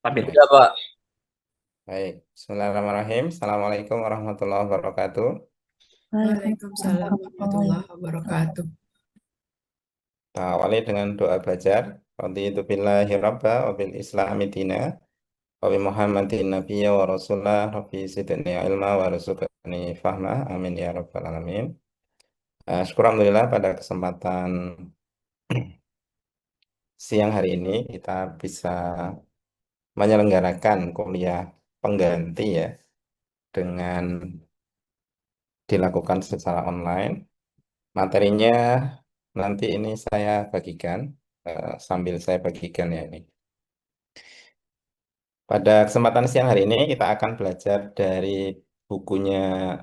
Tapi Baik, tidak, Pak. baik. Bismillahirrahmanirrahim. Assalamualaikum warahmatullahi wabarakatuh. Waalaikumsalam Waalaikumsalam warahmatullahi wabarakatuh. Kita awali dengan doa belajar. Raditu billahi rabba wa bil islami dina wa bi muhammadin nabiyya wa rasulah rabbi zidni ilma wa rizukni fahma. Amin ya rabbal alamin. Syukur alhamdulillah pada kesempatan siang hari ini kita bisa menyelenggarakan kuliah pengganti ya dengan dilakukan secara online. Materinya nanti ini saya bagikan, sambil saya bagikan ya ini. Pada kesempatan siang hari ini kita akan belajar dari bukunya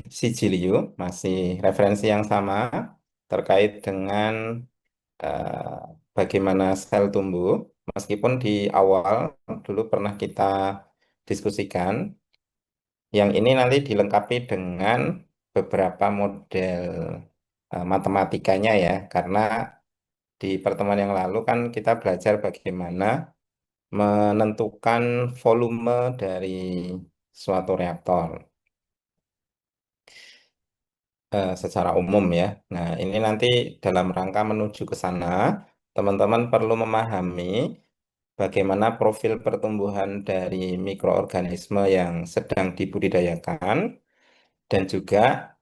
Sijiliu, masih referensi yang sama terkait dengan bagaimana sel tumbuh. Meskipun di awal dulu pernah kita diskusikan, yang ini nanti dilengkapi dengan beberapa model matematikanya ya, karena di pertemuan yang lalu kan kita belajar bagaimana menentukan volume dari suatu reaktor secara umum ya. Nah, ini nanti dalam rangka menuju ke sana, teman-teman perlu memahami bagaimana profil pertumbuhan dari mikroorganisme yang sedang dibudidayakan dan juga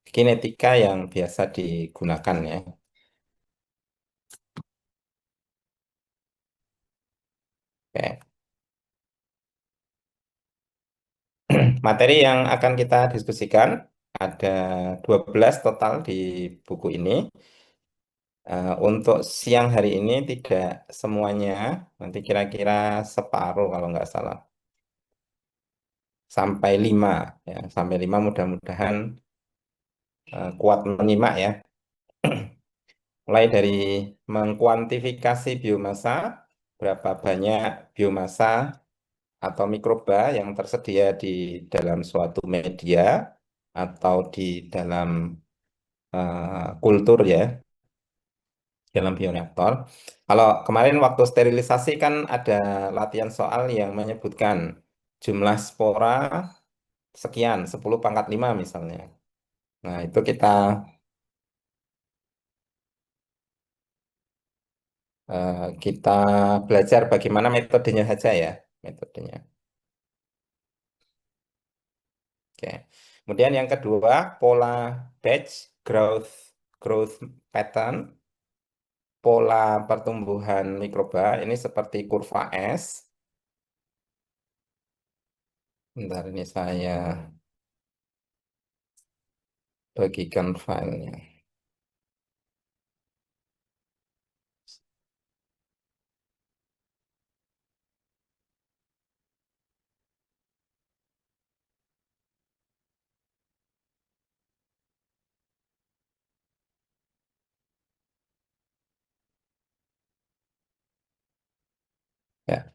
kinetika yang biasa digunakan ya. Oke. Materi yang akan kita diskusikan ada 12 total di buku ini. Untuk siang hari ini tidak semuanya, nanti kira-kira separuh kalau nggak salah. Sampai 5 ya, sampai 5 mudah-mudahan kuat menyimak ya. Mulai dari mengkuantifikasi biomasa, berapa banyak biomasa atau mikroba yang tersedia di dalam suatu media atau di dalam kultur ya, dalam bioreaktor. Kalau kemarin waktu sterilisasi kan ada latihan soal yang menyebutkan jumlah spora sekian, 10 pangkat 5 misalnya. Nah, itu kita belajar bagaimana metodenya saja ya, metodenya. Oke. Kemudian yang kedua, pola batch growth growth pattern, pola pertumbuhan mikroba ini seperti kurva S. Bentar ini saya bagikan filenya. Ya.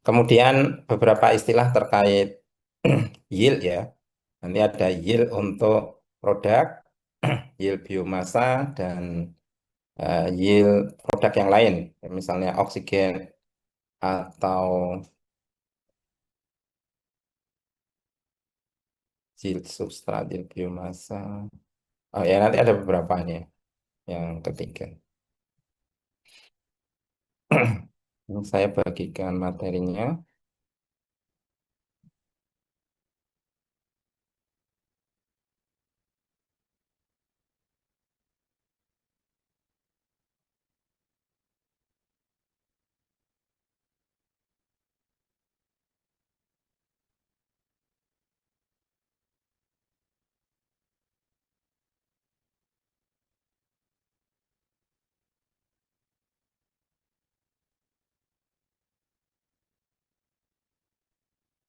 Kemudian beberapa istilah terkait yield ya. Nanti ada yield untuk produk, yield biomasa, dan yield produk yang lain. Misalnya oksigen atau yield substrat, yield biomasa. Oh ya, nanti ada beberapa ini ya, yang ketiga. Ini saya bagikan materinya.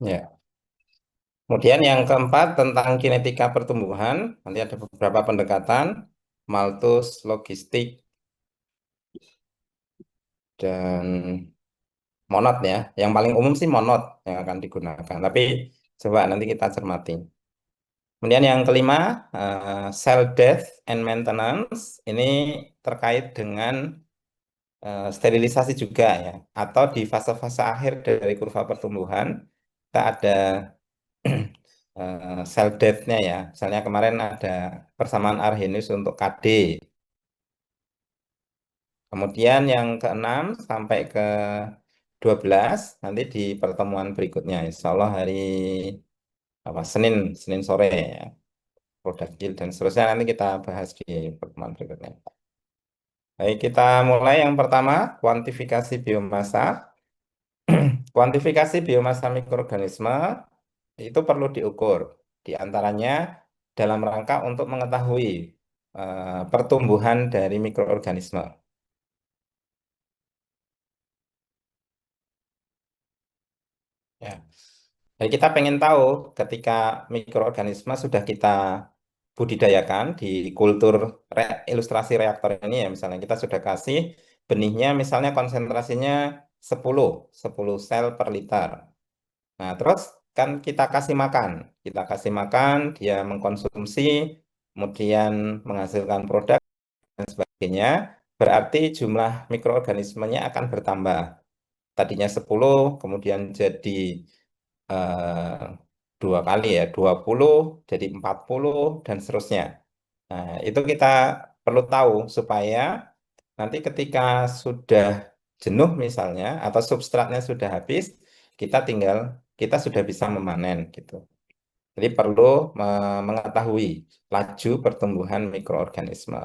Ya. Kemudian yang keempat tentang kinetika pertumbuhan, nanti ada beberapa pendekatan, Malthus, logistik, dan monod ya. Yang paling umum sih monod yang akan digunakan. Tapi coba nanti kita cermati. Kemudian yang kelima, cell death and maintenance. Ini terkait dengan sterilisasi juga ya. Atau di fase-fase akhir dari kurva pertumbuhan, kita ada cell death-nya ya. Misalnya kemarin ada persamaan Arrhenius untuk KD. Kemudian yang ke-6 sampai ke-12 nanti di pertemuan berikutnya. Insya Allah hari Senin sore ya. Produk yield dan seterusnya nanti kita bahas di pertemuan berikutnya. Baik, kita mulai yang pertama, kuantifikasi biomasa. Kuantifikasi biomasa mikroorganisme itu perlu diukur. Di antaranya dalam rangka untuk mengetahui pertumbuhan dari mikroorganisme. Ya. Jadi kita pengen tahu ketika mikroorganisme sudah kita budidayakan di kultur ilustrasi reaktor ini ya, misalnya kita sudah kasih benihnya misalnya konsentrasinya 10 10 sel per liter. Nah, terus kan kita kasih makan. Kita kasih makan, dia mengkonsumsi, kemudian menghasilkan produk dan sebagainya. Berarti jumlah mikroorganismenya akan bertambah. Tadinya 10, kemudian jadi eh, 2 kali ya, 20, jadi 40, dan seterusnya. Nah, itu kita perlu tahu supaya nanti ketika sudah jenuh misalnya, atau substratnya sudah habis, kita sudah bisa memanen gitu. Jadi perlu mengetahui laju pertumbuhan mikroorganisme.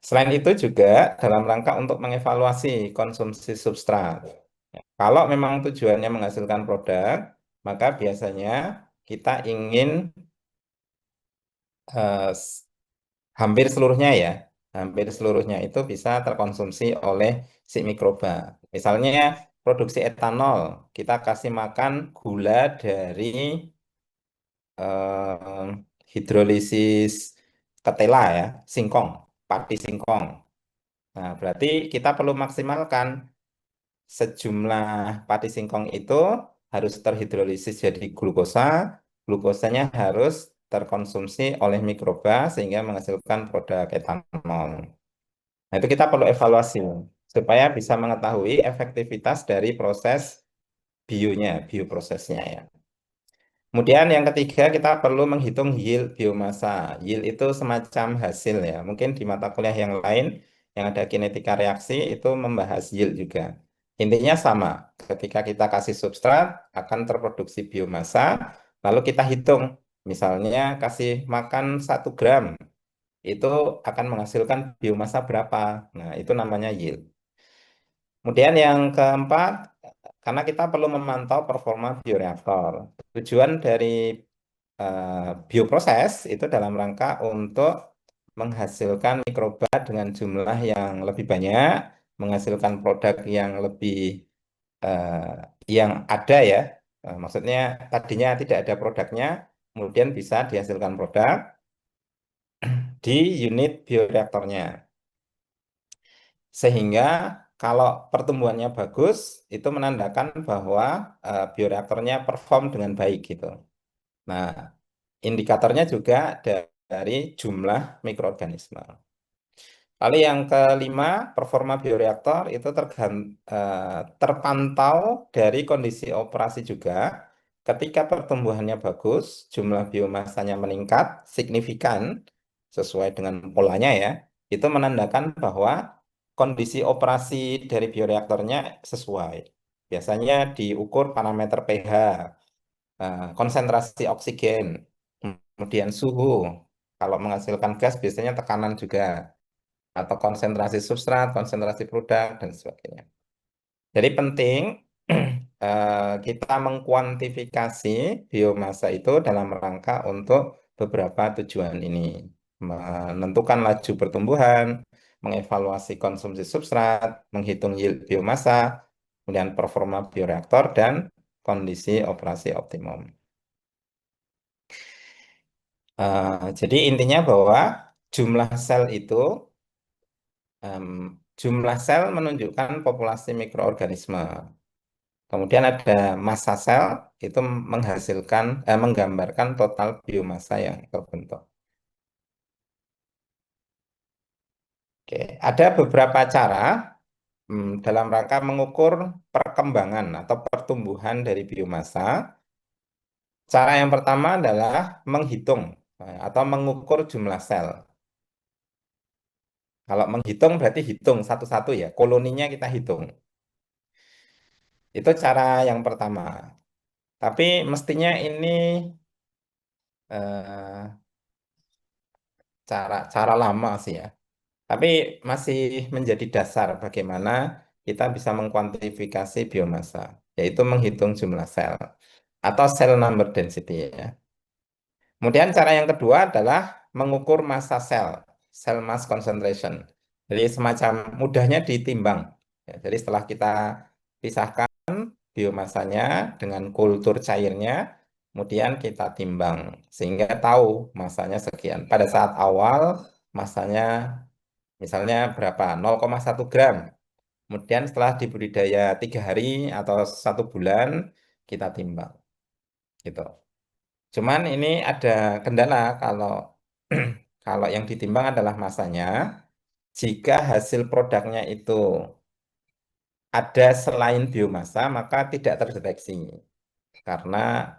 Selain itu juga dalam rangka untuk mengevaluasi konsumsi substrat. Kalau memang tujuannya menghasilkan produk, maka biasanya kita ingin eh, s- hampir seluruhnya ya, hampir seluruhnya itu bisa terkonsumsi oleh si mikroba. Misalnya produksi etanol, kita kasih makan gula dari eh, hidrolisis ketela ya, singkong, pati singkong. Nah, berarti kita perlu maksimalkan sejumlah pati singkong itu harus terhidrolisis jadi glukosa, glukosanya harus terkonsumsi oleh mikroba sehingga menghasilkan produk etanol. Nah, itu kita perlu evaluasi supaya bisa mengetahui efektivitas dari proses bioprosesnya ya. Kemudian yang ketiga kita perlu menghitung yield biomasa. Yield itu semacam hasil ya. Mungkin di mata kuliah yang lain yang ada kinetika reaksi itu membahas yield juga. Intinya sama. Ketika kita kasih substrat akan terproduksi biomasa. Lalu kita hitung. Misalnya kasih makan 1 gram. Itu akan menghasilkan biomasa berapa. Nah itu namanya yield. Kemudian yang keempat, karena kita perlu memantau performa bioreaktor. Tujuan dari bioproses itu dalam rangka untuk menghasilkan mikroba dengan jumlah yang lebih banyak, menghasilkan produk yang lebih yang ada ya. Maksudnya tadinya tidak ada produknya, kemudian bisa dihasilkan produk di unit bioreaktornya. Sehingga kalau pertumbuhannya bagus, itu menandakan bahwa bioreaktornya perform dengan baik gitu. Nah, indikatornya juga dari jumlah mikroorganisme. Lalu yang kelima, performa bioreaktor itu terpantau dari kondisi operasi juga. Ketika pertumbuhannya bagus, jumlah biomasanya meningkat signifikan sesuai dengan polanya ya. Itu menandakan bahwa kondisi operasi dari bioreaktornya sesuai. Biasanya diukur parameter pH, konsentrasi oksigen, kemudian suhu. Kalau menghasilkan gas biasanya tekanan juga, atau konsentrasi substrat, konsentrasi produk, dan sebagainya. Jadi penting kita mengkuantifikasi biomasa itu dalam rangka untuk beberapa tujuan ini. Menentukan laju pertumbuhan, mengevaluasi konsumsi substrat, menghitung yield biomasa, kemudian performa bioreaktor, dan kondisi operasi optimum. Jadi intinya bahwa jumlah sel itu em, jumlah sel menunjukkan populasi mikroorganisme. Kemudian ada massa sel itu menggambarkan total biomasa yang terbentuk. Oke, ada beberapa cara dalam rangka mengukur perkembangan atau pertumbuhan dari biomasa. Cara yang pertama adalah menghitung atau mengukur jumlah sel. Kalau menghitung berarti hitung satu-satu ya, koloninya kita hitung. Itu cara yang pertama. Tapi mestinya ini eh, cara cara lama sih ya. Tapi masih menjadi dasar bagaimana kita bisa mengkuantifikasi biomasa, yaitu menghitung jumlah sel atau cell number density ya. Kemudian cara yang kedua adalah mengukur massa sel, cell mass concentration. Jadi semacam mudahnya ditimbang. Ya, jadi setelah kita pisahkan biomasanya dengan kultur cairnya, kemudian kita timbang sehingga tahu masanya sekian. Pada saat awal masanya misalnya berapa? 0,1 gram. Kemudian setelah dibudidaya 3 hari atau 1 bulan kita timbang. Gitu. Cuman ini ada kendala kalau kalau yang ditimbang adalah masanya. Jika hasil produknya itu ada selain biomasa, maka tidak terdeteksi karena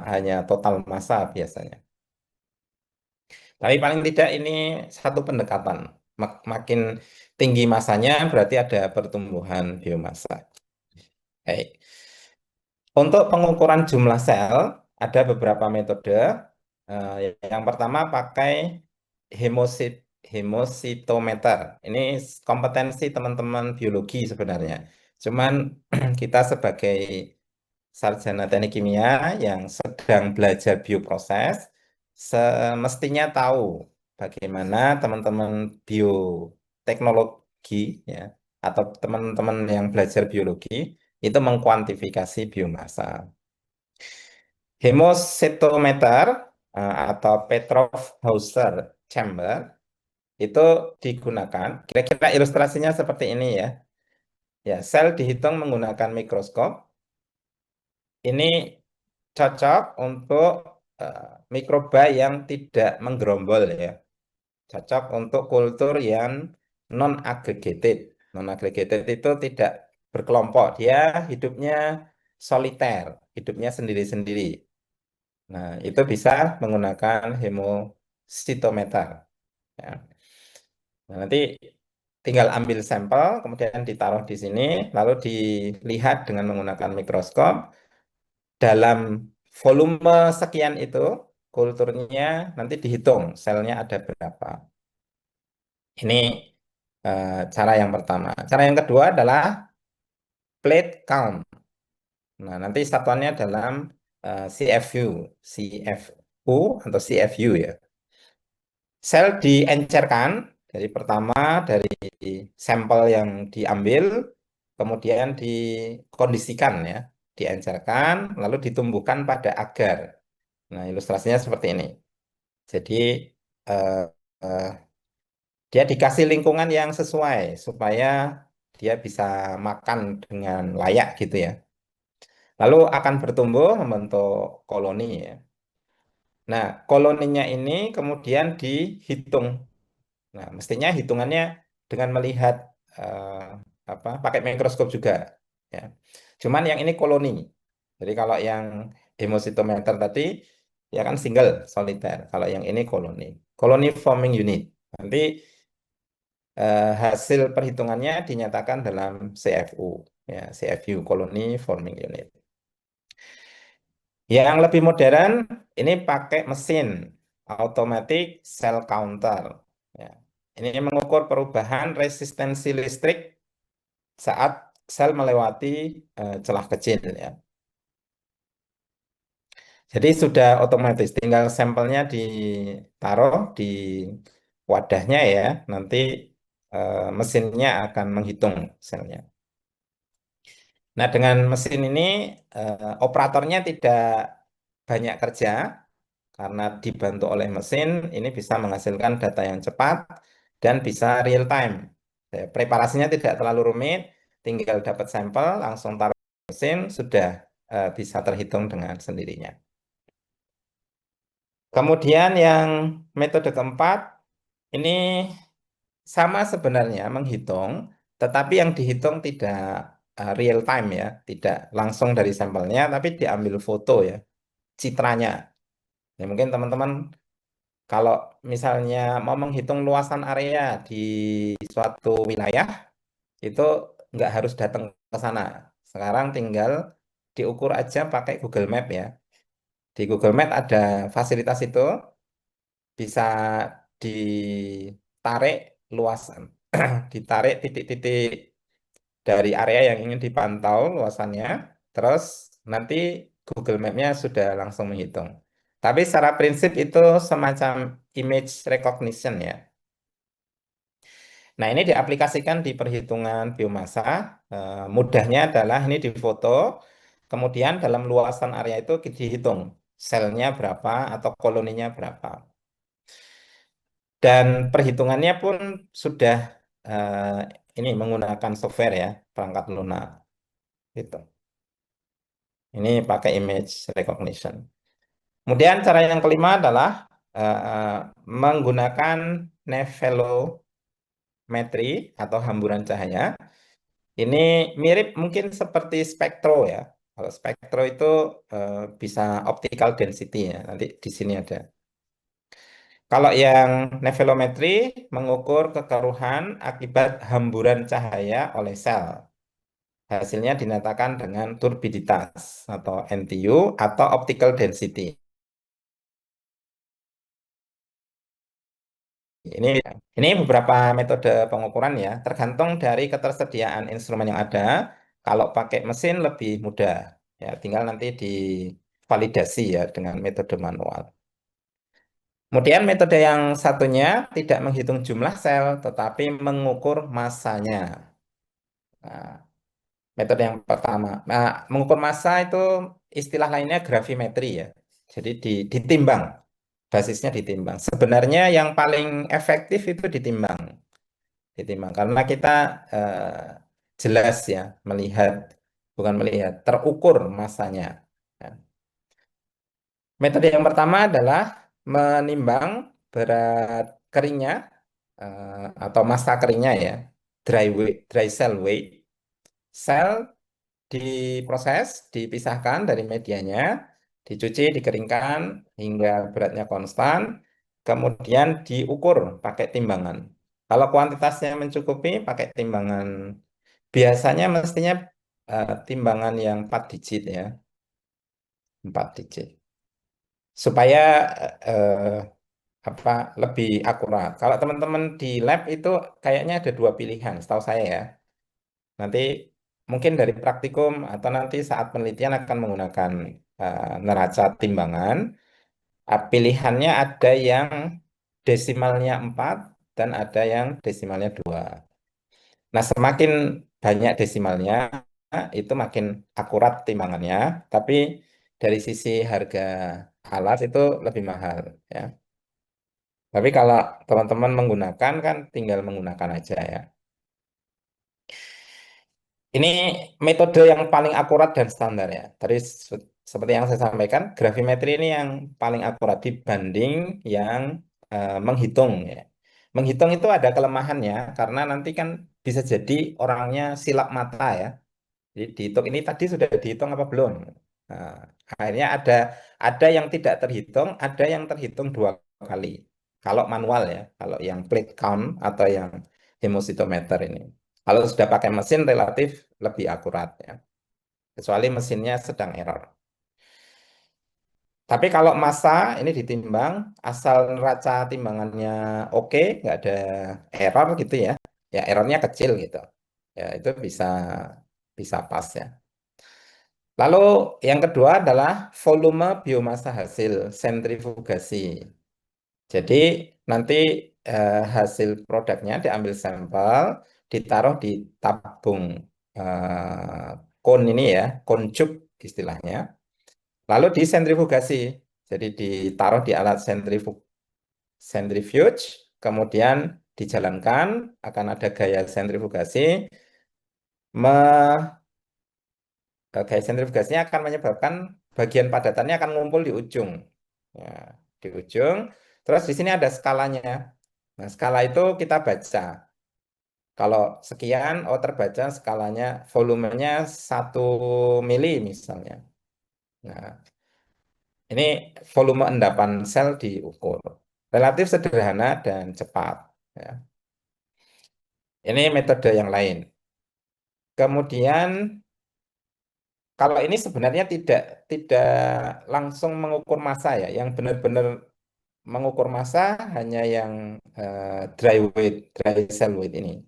hanya total massa biasanya. Tapi paling tidak ini satu pendekatan. Makin tinggi masanya berarti ada pertumbuhan biomasa. Baik. Untuk pengukuran jumlah sel ada beberapa metode. Yang pertama pakai hemosit hemositometer. Ini kompetensi teman-teman biologi sebenarnya. Cuman kita sebagai sarjana teknik kimia yang sedang belajar bioproses, semestinya tahu bagaimana teman-teman bioteknologi ya atau teman-teman yang belajar biologi itu mengkuantifikasi biomasa. Hemositometer atau Petrov-Hauser chamber itu digunakan. Kira-kira ilustrasinya seperti ini ya. Ya, sel dihitung menggunakan mikroskop. Ini cocok untuk eh, mikroba yang tidak menggerombol ya. Cocok untuk kultur yang non-aggregated. Non-aggregated itu tidak berkelompok. Dia hidupnya soliter, hidupnya sendiri-sendiri. Nah, itu bisa menggunakan hemositometer. Ya. Nah, nanti tinggal ambil sampel, kemudian ditaruh di sini, lalu dilihat dengan menggunakan mikroskop. Dalam volume sekian itu, kulturnya nanti dihitung selnya ada berapa. Ini cara yang pertama. Cara yang kedua adalah plate count. Nah, nanti satuannya dalam CFU, CFU atau CFU ya. Sel diencerkan dari pertama dari sampel yang diambil, kemudian dikondisikan ya, diencerkan, lalu ditumbuhkan pada agar. Nah, ilustrasinya seperti ini. Jadi eh, eh, dia dikasih lingkungan yang sesuai supaya dia bisa makan dengan layak gitu ya. Lalu akan bertumbuh membentuk koloni ya. Nah, koloninya ini kemudian dihitung. Nah, mestinya hitungannya dengan melihat eh, pakai mikroskop juga ya. Cuman yang ini koloni. Jadi kalau yang hemositometer tadi ya kan single soliter. Kalau yang ini koloni. Koloni forming unit. Nanti hasil perhitungannya dinyatakan dalam CFU ya, CFU Colony Forming Unit. Yang lebih modern ini pakai mesin automatic cell counter. Ya. Ini mengukur perubahan resistensi listrik saat sel melewati celah kecil ya. Jadi sudah otomatis, tinggal sampelnya ditaruh di wadahnya ya, nanti mesinnya akan menghitung selnya. Nah, dengan mesin ini operatornya tidak banyak kerja karena dibantu oleh mesin, ini bisa menghasilkan data yang cepat dan bisa real time. Preparasinya tidak terlalu rumit, tinggal dapat sampel, langsung taruh mesin, sudah bisa terhitung dengan sendirinya. Kemudian yang metode keempat, ini sama sebenarnya menghitung, tetapi yang dihitung tidak real time ya, tidak langsung dari sampelnya, tapi diambil foto ya, citranya. Ya, mungkin teman-teman kalau misalnya mau menghitung luasan area di suatu wilayah, itu nggak harus datang ke sana. Sekarang tinggal diukur aja pakai Google Map ya. Di Google Map ada fasilitas itu, bisa ditarik luasan, ditarik titik-titik dari area yang ingin dipantau luasannya, terus nanti Google Map-nya sudah langsung menghitung. Tapi secara prinsip itu semacam image recognition ya. Nah, ini diaplikasikan di perhitungan biomasa. Mudahnya adalah ini difoto, kemudian dalam luasan area itu dihitung selnya berapa atau koloninya berapa. Dan perhitungannya pun sudah eh, ini menggunakan software ya, perangkat lunak. Gitu. Ini pakai image recognition. Kemudian cara yang kelima adalah menggunakan nevelometri atau hamburan cahaya. Ini mirip mungkin seperti spektro ya. Kalau spektro itu bisa optical density ya. Nanti di sini ada. Kalau yang nevelometri mengukur kekeruhan akibat hamburan cahaya oleh sel. Hasilnya dinyatakan dengan turbiditas atau NTU atau optical density. Ini ini beberapa metode pengukuran ya, tergantung dari ketersediaan instrumen yang ada. Kalau pakai mesin lebih mudah, ya tinggal nanti divalidasi ya dengan metode manual. Kemudian metode yang satunya tidak menghitung jumlah sel, tetapi mengukur massanya. Nah, metode yang pertama, mengukur massa itu istilah lainnya gravimetri ya. Jadi ditimbang, basisnya ditimbang. Sebenarnya yang paling efektif itu ditimbang karena kita jelas ya melihat, bukan melihat, terukur masanya. Ya. Metode yang pertama adalah menimbang berat keringnya atau massa keringnya ya, dry cell weight. Sel diproses, dipisahkan dari medianya, dicuci, dikeringkan hingga beratnya konstan, kemudian diukur pakai timbangan. Kalau kuantitasnya mencukupi, pakai timbangan. Biasanya mestinya timbangan yang 4 digit ya, 4 digit. Supaya eh, apa lebih akurat. Kalau teman-teman di lab itu kayaknya ada dua pilihan, setahu saya ya. Nanti mungkin dari praktikum atau nanti saat penelitian akan menggunakan neraca timbangan. Pilihannya ada yang desimalnya 4 dan ada yang desimalnya 2. Nah, semakin banyak desimalnya, itu makin akurat timbangannya, tapi dari sisi harga alat itu lebih mahal ya. Tapi kalau teman-teman menggunakan kan tinggal menggunakan aja ya. Ini metode yang paling akurat dan standar ya. Tadi seperti yang saya sampaikan, gravimetri ini yang paling akurat dibanding yang menghitung ya. Menghitung itu ada kelemahannya karena nanti kan bisa jadi orangnya silap mata ya. Jadi dihitung ini tadi sudah dihitung apa belum? Nah, akhirnya ada yang tidak terhitung, ada yang terhitung dua kali. Kalau manual ya, kalau yang plate count atau yang hemositometer ini. Kalau sudah pakai mesin relatif lebih akurat ya, kecuali mesinnya sedang error. Tapi kalau massa ini ditimbang, asal neraca timbangannya oke, nggak ada error gitu ya, ya errornya kecil gitu, ya itu bisa bisa pas ya. Lalu yang kedua adalah volume biomasa hasil sentrifugasi. Jadi nanti hasil produknya diambil sampel, ditaruh di tabung kon ini ya, koncup istilahnya. Lalu disentrifugasi. Jadi ditaruh di alat centrifuge, kemudian dijalankan, akan ada gaya sentrifugasi. Gaya sentrifugasinya akan menyebabkan bagian padatannya akan ngumpul di ujung. Ya, di ujung. Terus di sini ada skalanya. Nah, skala itu kita baca. Kalau sekian, oh terbaca skalanya, volumenya 1 mili misalnya. Nah, ini volume endapan sel diukur. Relatif sederhana dan cepat. Ya. Ini metode yang lain. Kemudian, kalau ini sebenarnya tidak langsung mengukur massa ya. Yang benar-benar mengukur massa hanya yang dry weight, dry cell weight ini.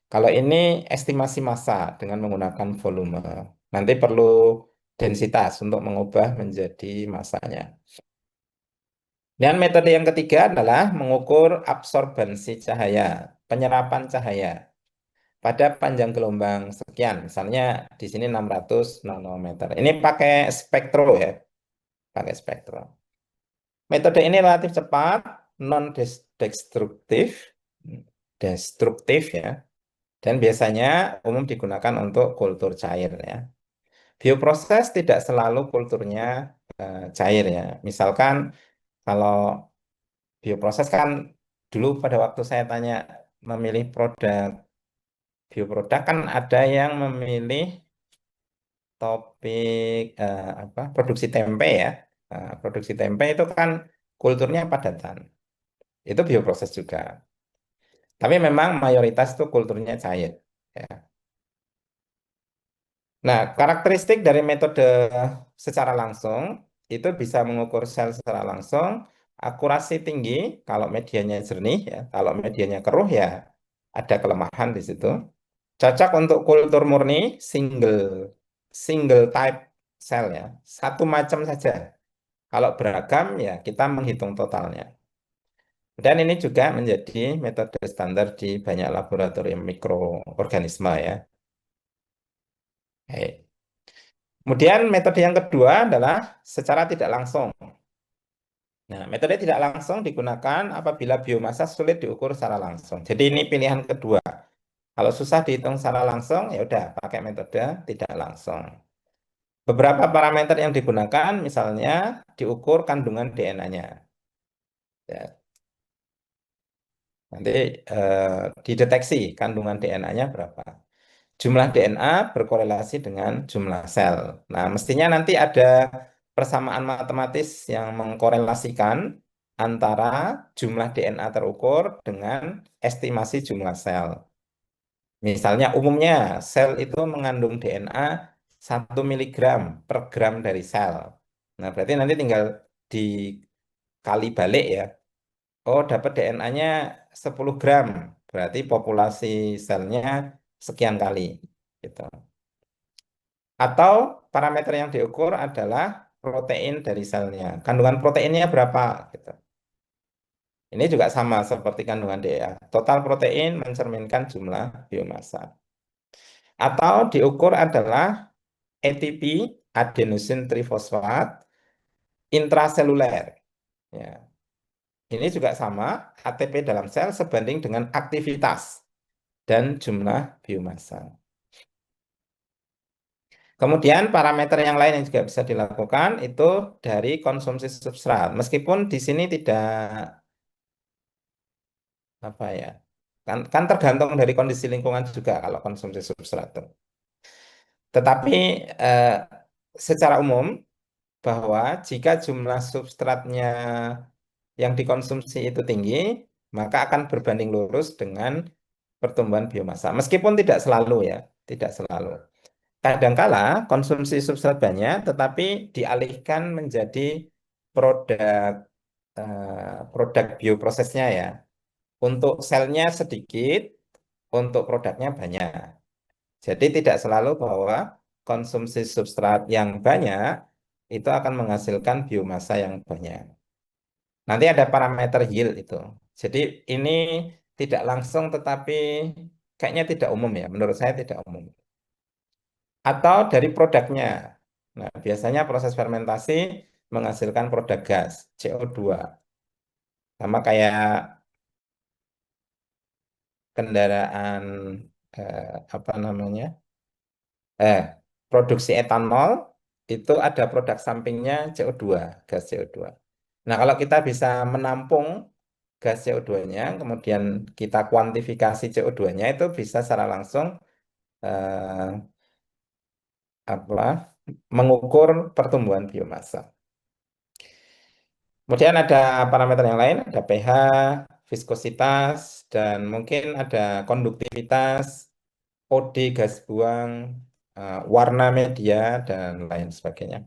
Kalau ini estimasi massa dengan menggunakan volume. Nanti perlu densitas untuk mengubah menjadi massanya. Dan metode yang ketiga adalah mengukur absorbansi cahaya, penyerapan cahaya pada panjang gelombang sekian. Misalnya di sini 600 nanometer. Ini pakai spektro ya, pakai spektro. Metode ini relatif cepat, non-destruktif, destruktif ya, dan biasanya umum digunakan untuk kultur cair ya. Bioproses tidak selalu kulturnya cair ya. Misalkan kalau bioproses kan dulu pada waktu saya tanya memilih produk bioproduk kan ada yang memilih topik apa produksi tempe ya. Produksi tempe itu kan kulturnya padatan. Itu bioproses juga. Tapi memang mayoritas itu kulturnya cair. Ya. Nah, karakteristik dari metode secara langsung itu bisa mengukur sel secara langsung, akurasi tinggi kalau medianya jernih ya, kalau medianya keruh ya ada kelemahan di situ. Cocok untuk kultur murni single single type sel ya, satu macam saja. Kalau beragam ya kita menghitung totalnya. Dan ini juga menjadi metode standar di banyak laboratorium mikroorganisme ya. Baik. Kemudian metode yang kedua adalah secara tidak langsung. Nah, metode tidak langsung digunakan apabila biomasa sulit diukur secara langsung. Jadi ini pilihan kedua. Kalau susah dihitung secara langsung, ya udah pakai metode tidak langsung. Beberapa parameter yang digunakan, misalnya diukur kandungan DNA-nya. Ya, nanti dideteksi kandungan DNA-nya berapa. Jumlah DNA berkorelasi dengan jumlah sel. Nah, mestinya nanti ada persamaan matematis yang mengkorelasikan antara jumlah DNA terukur dengan estimasi jumlah sel. Misalnya, umumnya sel itu mengandung DNA 1 miligram per gram dari sel. Nah, berarti nanti tinggal dikali balik ya. Oh, dapat DNA-nya 10 gram. Berarti populasi selnya sekian kali. Gitu. Atau parameter yang diukur adalah protein dari selnya. Kandungan proteinnya berapa? Gitu. Ini juga sama seperti kandungan DNA. Total protein mencerminkan jumlah biomassa. Atau diukur adalah ATP, adenosine trifosfat, intraseluler. Ya. Ini juga sama, ATP dalam sel sebanding dengan aktivitas dan jumlah biomassa. Kemudian parameter yang lain yang juga bisa dilakukan itu dari konsumsi substrat. Meskipun di sini tidak apa ya, kan tergantung dari kondisi lingkungan juga kalau konsumsi substrat itu. Tetapi eh, secara umum bahwa jika jumlah substratnya yang dikonsumsi itu tinggi, maka akan berbanding lurus dengan pertumbuhan biomassa. Meskipun tidak selalu ya, tidak selalu. Kadangkala konsumsi substrat banyak, tetapi dialihkan menjadi produk produk bioprosesnya ya. Untuk selnya sedikit, untuk produknya banyak. Jadi tidak selalu bahwa konsumsi substrat yang banyak itu akan menghasilkan biomassa yang banyak. Nanti ada parameter yield itu. Jadi ini tidak langsung tetapi kayaknya tidak umum ya. Menurut saya tidak umum. Atau dari produknya. Nah, biasanya proses fermentasi menghasilkan produk gas, CO2. Sama kayak kendaraan apa namanya? Eh, produksi etanol itu ada produk sampingnya CO2, gas CO2. Nah, kalau kita bisa menampung gas CO2-nya, kemudian kita kuantifikasi CO2-nya itu bisa secara langsung eh, apa mengukur pertumbuhan biomasa. Kemudian ada parameter yang lain, ada pH, viskositas, dan mungkin ada konduktivitas, OD gas buang, warna media, dan lain sebagainya.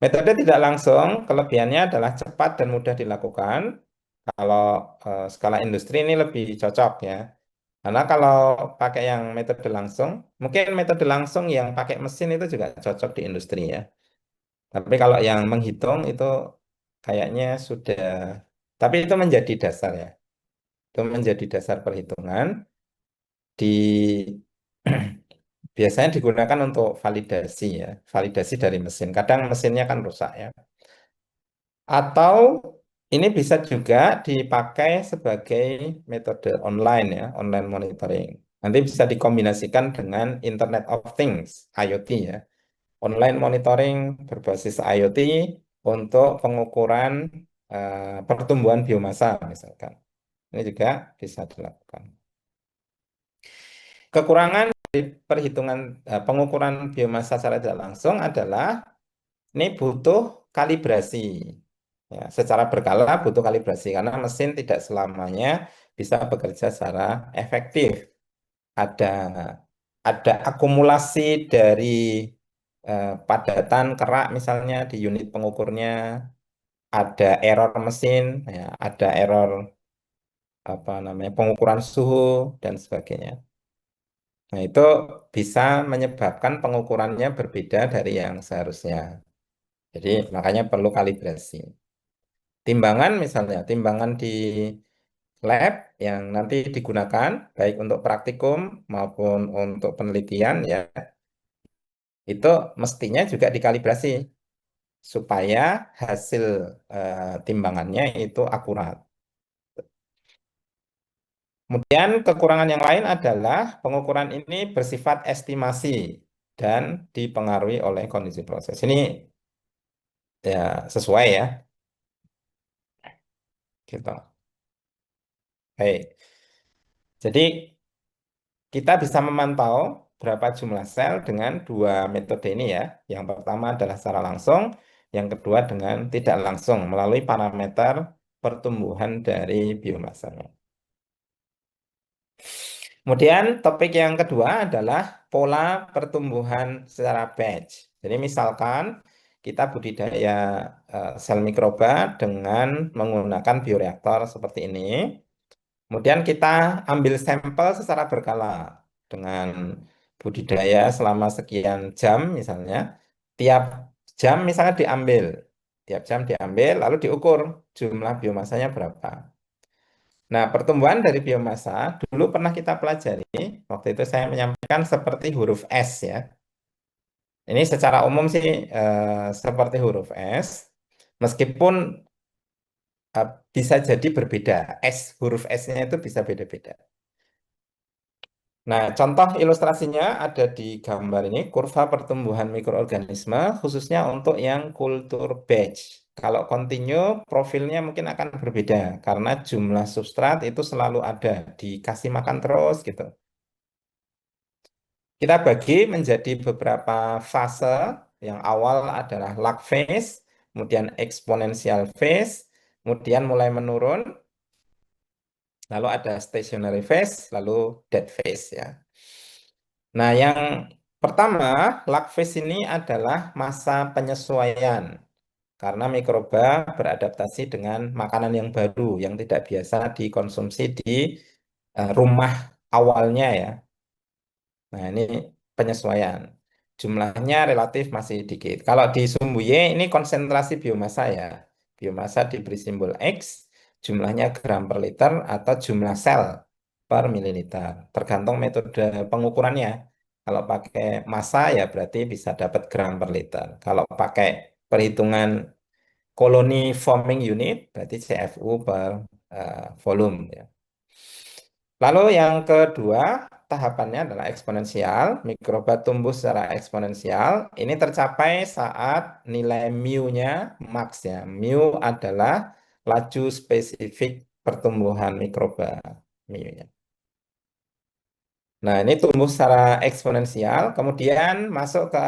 Metode tidak langsung, kelebihannya adalah cepat dan mudah dilakukan. Kalau skala industri ini lebih cocok ya. Karena kalau pakai yang metode langsung, mungkin metode langsung yang pakai mesin itu juga cocok di industri ya. Tapi kalau yang menghitung itu kayaknya sudah, tapi itu menjadi dasar ya. Itu menjadi dasar perhitungan di biasanya digunakan untuk validasi ya, validasi dari mesin. Kadang mesinnya kan rusak ya. Atau ini bisa juga dipakai sebagai metode online ya, online monitoring. Nanti bisa dikombinasikan dengan Internet of Things, IoT ya. Online monitoring berbasis IoT untuk pengukuran pertumbuhan biomasa misalkan. Ini juga bisa dilakukan. Kekurangan dari perhitungan pengukuran biomasa secara tidak langsung adalah ini butuh kalibrasi. Ya, secara berkala butuh kalibrasi karena mesin tidak selamanya bisa bekerja secara efektif. Ada akumulasi dari padatan kerak misalnya di unit pengukurnya, ada error mesin, ya, ada error apa namanya pengukuran suhu dan sebagainya. Nah, itu bisa menyebabkan pengukurannya berbeda dari yang seharusnya. Jadi makanya perlu kalibrasi. Timbangan misalnya, timbangan di lab yang nanti digunakan baik untuk praktikum maupun untuk penelitian ya, itu mestinya juga dikalibrasi supaya hasil timbangannya itu akurat. Kemudian kekurangan yang lain adalah pengukuran ini bersifat estimasi dan dipengaruhi oleh kondisi proses. Ini ya sesuai ya, gitu. Baik. Jadi kita bisa memantau berapa jumlah sel dengan dua metode ini ya. Yang pertama adalah secara langsung, yang kedua dengan tidak langsung melalui parameter pertumbuhan dari biomasanya. Kemudian topik yang kedua adalah pola pertumbuhan secara batch. Jadi misalkan kita budidaya sel mikroba dengan menggunakan bioreaktor seperti ini. Kemudian kita ambil sampel secara berkala dengan budidaya selama sekian jam misalnya. Tiap jam misalnya diambil. Tiap jam diambil lalu diukur jumlah biomasanya berapa. Nah, pertumbuhan dari biomasa dulu pernah kita pelajari. Waktu itu saya menyampaikan seperti huruf S ya. Ini secara umum sih seperti huruf S. Meskipun bisa jadi berbeda. Huruf S-nya itu bisa beda-beda. Nah, contoh ilustrasinya ada di gambar ini, kurva pertumbuhan mikroorganisme khususnya untuk yang kultur batch. Kalau continue, profilnya mungkin akan berbeda karena jumlah substrat itu selalu ada, dikasih makan terus gitu. Kita bagi menjadi beberapa fase. Yang awal adalah lag phase, kemudian exponential phase, kemudian mulai menurun, lalu ada stationary phase, lalu dead phase ya. Nah, yang pertama, lag phase ini adalah masa penyesuaian karena mikroba beradaptasi dengan makanan yang baru yang tidak biasa dikonsumsi di rumah awalnya ya. Nah, ini penyesuaian. Jumlahnya relatif masih dikit. Kalau di sumbu Y ini konsentrasi biomasa ya. Biomasa diberi simbol X, jumlahnya gram per liter atau jumlah sel per mililiter. Tergantung metode pengukurannya. Kalau pakai massa ya berarti bisa dapat gram per liter. Kalau pakai perhitungan koloni forming unit berarti CFU per volume ya. Lalu yang kedua, tahapannya adalah eksponensial. Mikroba tumbuh secara eksponensial. Ini tercapai saat nilai mu-nya max ya. Mu adalah laju spesifik pertumbuhan mikroba. Nah, ini tumbuh secara eksponensial, kemudian masuk ke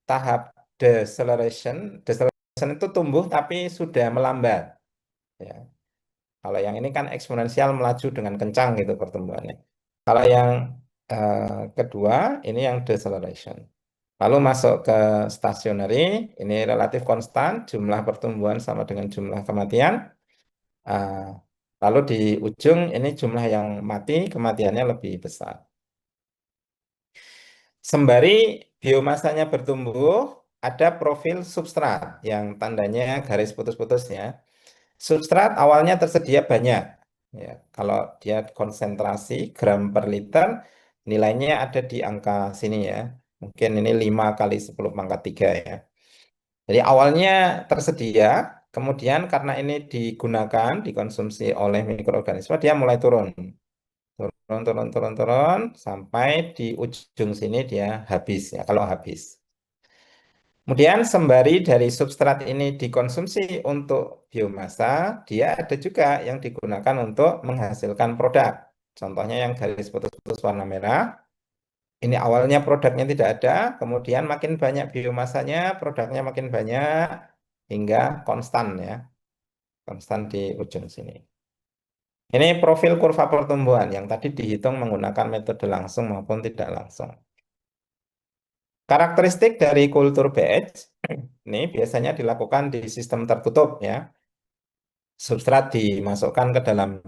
tahap deceleration. Deceleration itu tumbuh tapi sudah melambat. Ya. Kalau yang ini kan eksponensial melaju dengan kencang gitu pertumbuhannya. Kalau yang kedua, ini yang deceleration. Lalu masuk ke stationary, ini relatif konstan, jumlah pertumbuhan sama dengan jumlah kematian. Ah, lalu di ujung ini jumlah yang mati, kematiannya lebih besar. Sembari biomasanya bertumbuh, ada profil substrat yang tandanya garis putus-putus ya. Substrat awalnya tersedia banyak. Ya, kalau dia konsentrasi gram per liter, nilainya ada di angka sini ya. Mungkin ini 5 kali 10 pangkat 3 ya. Jadi awalnya tersedia, kemudian karena ini digunakan, dikonsumsi oleh mikroorganisme, dia mulai turun. Turun, turun, turun, turun, sampai di ujung sini dia habis ya, kalau habis. Kemudian sembari dari substrat ini dikonsumsi untuk biomasa, dia ada juga yang digunakan untuk menghasilkan produk. Contohnya yang garis putus-putus warna merah. Ini awalnya produknya tidak ada, kemudian makin banyak biomasanya, produknya makin banyak, hingga konstan ya, konstan di ujung sini. Ini profil kurva pertumbuhan yang tadi dihitung menggunakan metode langsung maupun tidak langsung. Karakteristik dari kultur batch ini biasanya dilakukan di sistem tertutup ya. Substrat dimasukkan ke dalam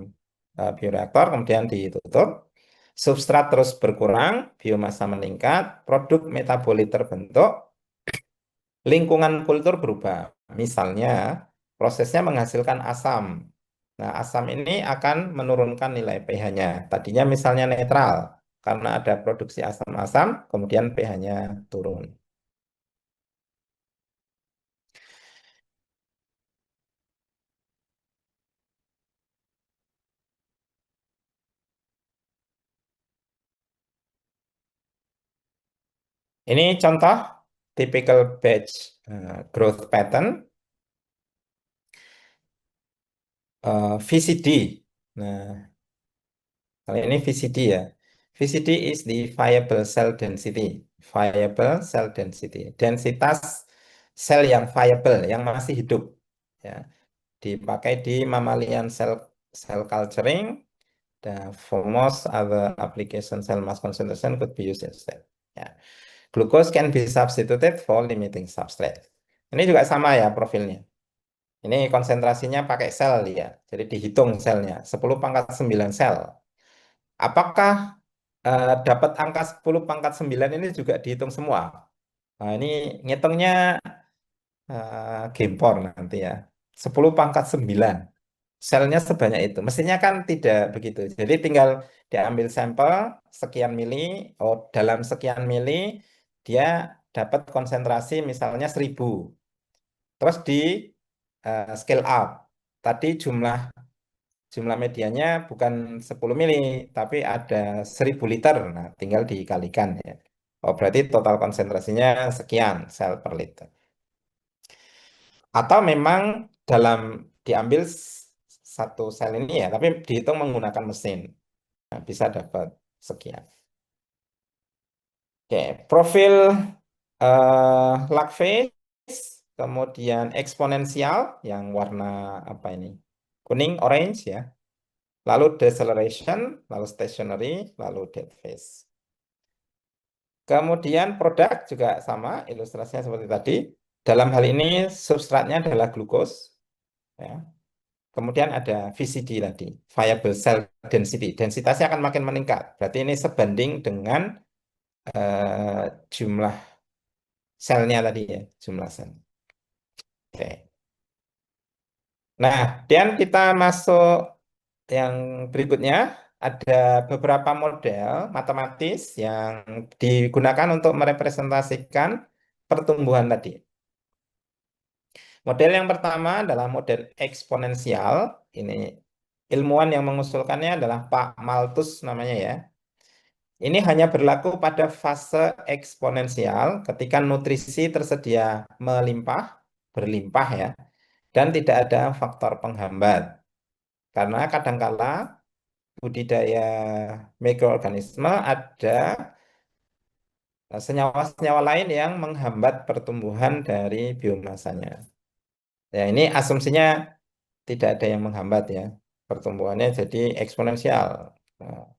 bioreaktor, kemudian ditutup. Substrat terus berkurang, biomasa meningkat, produk metabolit terbentuk, lingkungan kultur berubah. Misalnya, prosesnya menghasilkan asam. Nah, asam ini akan menurunkan nilai pH-nya. Tadinya misalnya netral, karena ada produksi asam-asam, kemudian pH-nya turun. Ini contoh typical batch growth pattern VCD. Nah, kalau ini VCD ya. VCD is the viable cell density. Viable cell density. Densitas sel yang viable, yang masih hidup. Ya, dipakai di mammalian cell culturing. For most other application, cell mass concentration could be used instead. Ya. Glucose can be substituted for limiting substrate. Ini juga sama ya profilnya. Ini konsentrasinya pakai sel ya. Jadi dihitung selnya. 10 pangkat 9 sel. Apakah dapat angka 10 pangkat 9 ini juga dihitung semua? Nah, ini ngitungnya gempor nanti ya. 10 pangkat 9. Selnya sebanyak itu. Mestinya kan tidak begitu. Jadi tinggal diambil sampel sekian mili, dalam sekian mili dia dapat konsentrasi misalnya 1000. Terus di scale up. Tadi jumlah medianya bukan 10 mili, tapi ada 1000 liter. Nah, tinggal dikalikan ya. Oh, berarti total konsentrasinya sekian sel per liter. Atau memang dalam diambil satu sel ini ya, tapi dihitung menggunakan mesin. Nah, bisa dapat sekian. Oke, profil lag phase, kemudian eksponensial yang warna apa ini? Kuning, orange ya. Lalu deceleration, lalu stationary, lalu dead phase. Kemudian produk juga sama, ilustrasinya seperti tadi. Dalam hal ini substratnya adalah glukos. Ya. Kemudian ada VCD tadi, viable cell density. Densitasnya akan makin meningkat. Berarti ini sebanding dengan jumlah selnya tadi ya, jumlah sel. Oke. Nah, dan kita masuk yang berikutnya. Ada beberapa model matematis yang digunakan untuk merepresentasikan pertumbuhan tadi. Model yang pertama adalah model eksponensial. Ini ilmuwan yang mengusulkannya adalah Pak Malthus namanya ya. Ini hanya berlaku pada fase eksponensial ketika nutrisi tersedia melimpah, berlimpah ya. dan tidak ada faktor penghambat. Karena kadangkala budidaya mikroorganisme ada senyawa-senyawa lain yang menghambat pertumbuhan dari biomasanya. Ya, ini asumsinya tidak ada yang menghambat ya. Pertumbuhannya jadi eksponensial. Nah,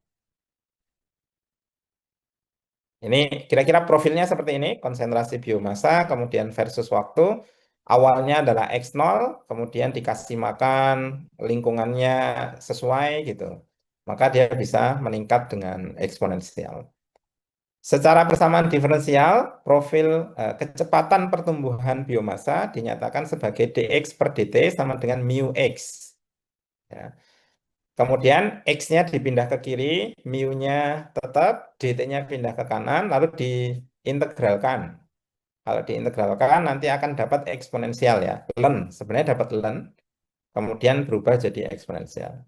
ini kira-kira profilnya seperti ini, konsentrasi biomasa, kemudian versus waktu. Awalnya adalah X0, kemudian dikasih makan, lingkungannya sesuai gitu. Maka dia bisa meningkat dengan eksponensial. Secara persamaan diferensial, profil kecepatan pertumbuhan biomasa dinyatakan sebagai dx per dt sama dengan mu x. Ya. Kemudian X-nya dipindah ke kiri, mu-nya tetap, dt-nya pindah ke kanan, lalu diintegralkan. Kalau diintegralkan nanti akan dapat eksponensial ya. Ln, sebenarnya dapat ln, kemudian berubah jadi eksponensial.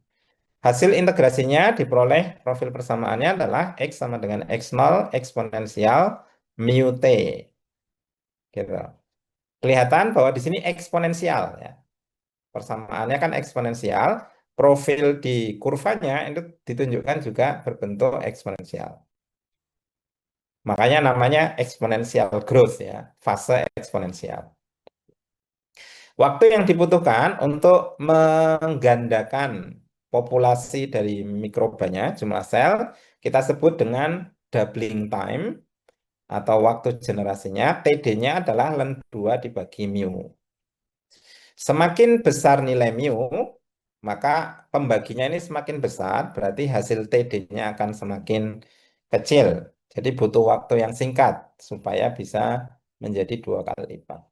Hasil integrasinya diperoleh profil persamaannya adalah X sama dengan X0 eksponensial mu T. Gitu. Kelihatan bahwa di sini eksponensial ya. Persamaannya kan eksponensial, profil di kurvanya itu ditunjukkan juga berbentuk eksponensial. Makanya namanya eksponensial growth ya, fase eksponensial. Waktu yang dibutuhkan untuk menggandakan populasi dari mikrobanya, jumlah sel, kita sebut dengan doubling time atau waktu generasinya, TD-nya adalah ln 2 dibagi mu. Semakin besar nilai mu, maka pembaginya ini semakin besar, berarti hasil TD-nya akan semakin kecil. Jadi butuh waktu yang singkat supaya bisa menjadi 2 kali lipat.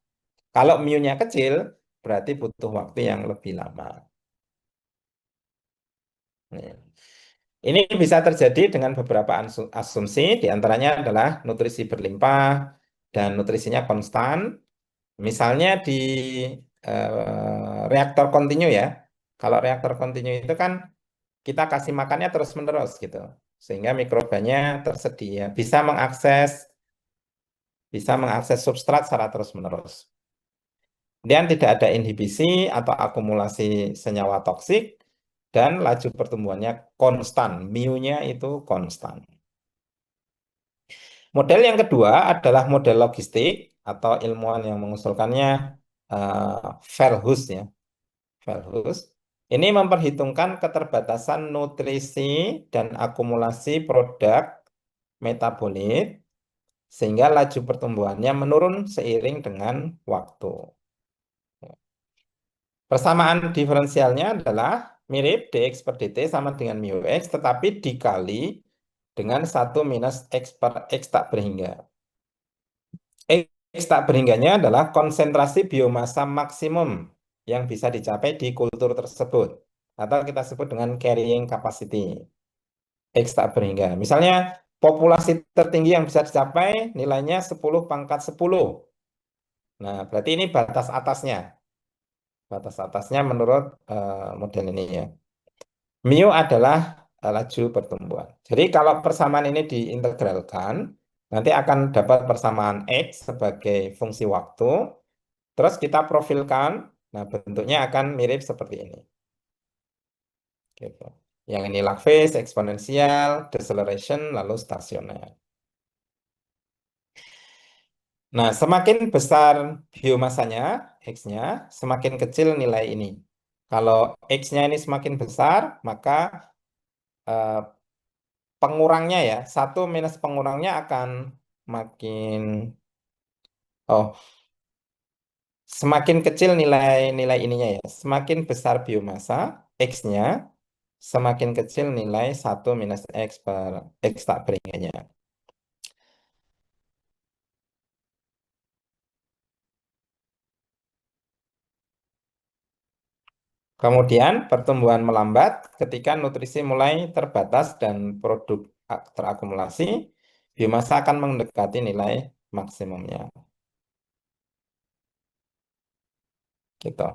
Kalau mu-nya kecil, berarti butuh waktu yang lebih lama. Nih. Ini bisa terjadi dengan beberapa asumsi, diantaranya adalah nutrisi berlimpah dan nutrisinya konstan. Misalnya di reaktor kontinu ya. Kalau reaktor kontinu itu kan kita kasih makannya terus-menerus gitu. Sehingga mikrobanya tersedia, bisa mengakses substrat secara terus-menerus. Dan tidak ada inhibisi atau akumulasi senyawa toksik dan laju pertumbuhannya konstan. Mu-nya itu konstan. Model yang kedua adalah model logistik atau ilmuwan yang mengusulkannya Verhulst ya. Verhulst. Ini memperhitungkan keterbatasan nutrisi dan akumulasi produk metabolit sehingga laju pertumbuhannya menurun seiring dengan waktu. Persamaan diferensialnya adalah mirip dx per dt sama dengan mu x tetapi dikali dengan 1 minus x per x tak berhingga. X tak berhingganya adalah konsentrasi biomasa maksimum yang bisa dicapai di kultur tersebut atau kita sebut dengan carrying capacity X tak berhingga. Misalnya populasi tertinggi yang bisa dicapai nilainya 10 pangkat 10. Nah, berarti ini batas atasnya. Batas atasnya menurut model ini ya. Mu adalah laju pertumbuhan. Jadi kalau persamaan ini diintegralkan, nanti akan dapat persamaan X sebagai fungsi waktu, terus kita profilkan, nah bentuknya akan mirip seperti ini. Gitu. Yang ini log phase, eksponensial, deceleration, lalu stasioner. Nah, semakin besar biomasanya, X-nya, semakin kecil nilai ini. Kalau X-nya ini semakin besar, maka eh, pengurangnya ya, 1 minus pengurangnya akan makin, oh, semakin kecil nilai ininya ya, semakin besar biomasa, X-nya, semakin kecil nilai 1 minus X per X tak beringannya. Kemudian pertumbuhan melambat ketika nutrisi mulai terbatas dan produk terakumulasi, biomasa akan mendekati nilai maksimumnya. Gitu.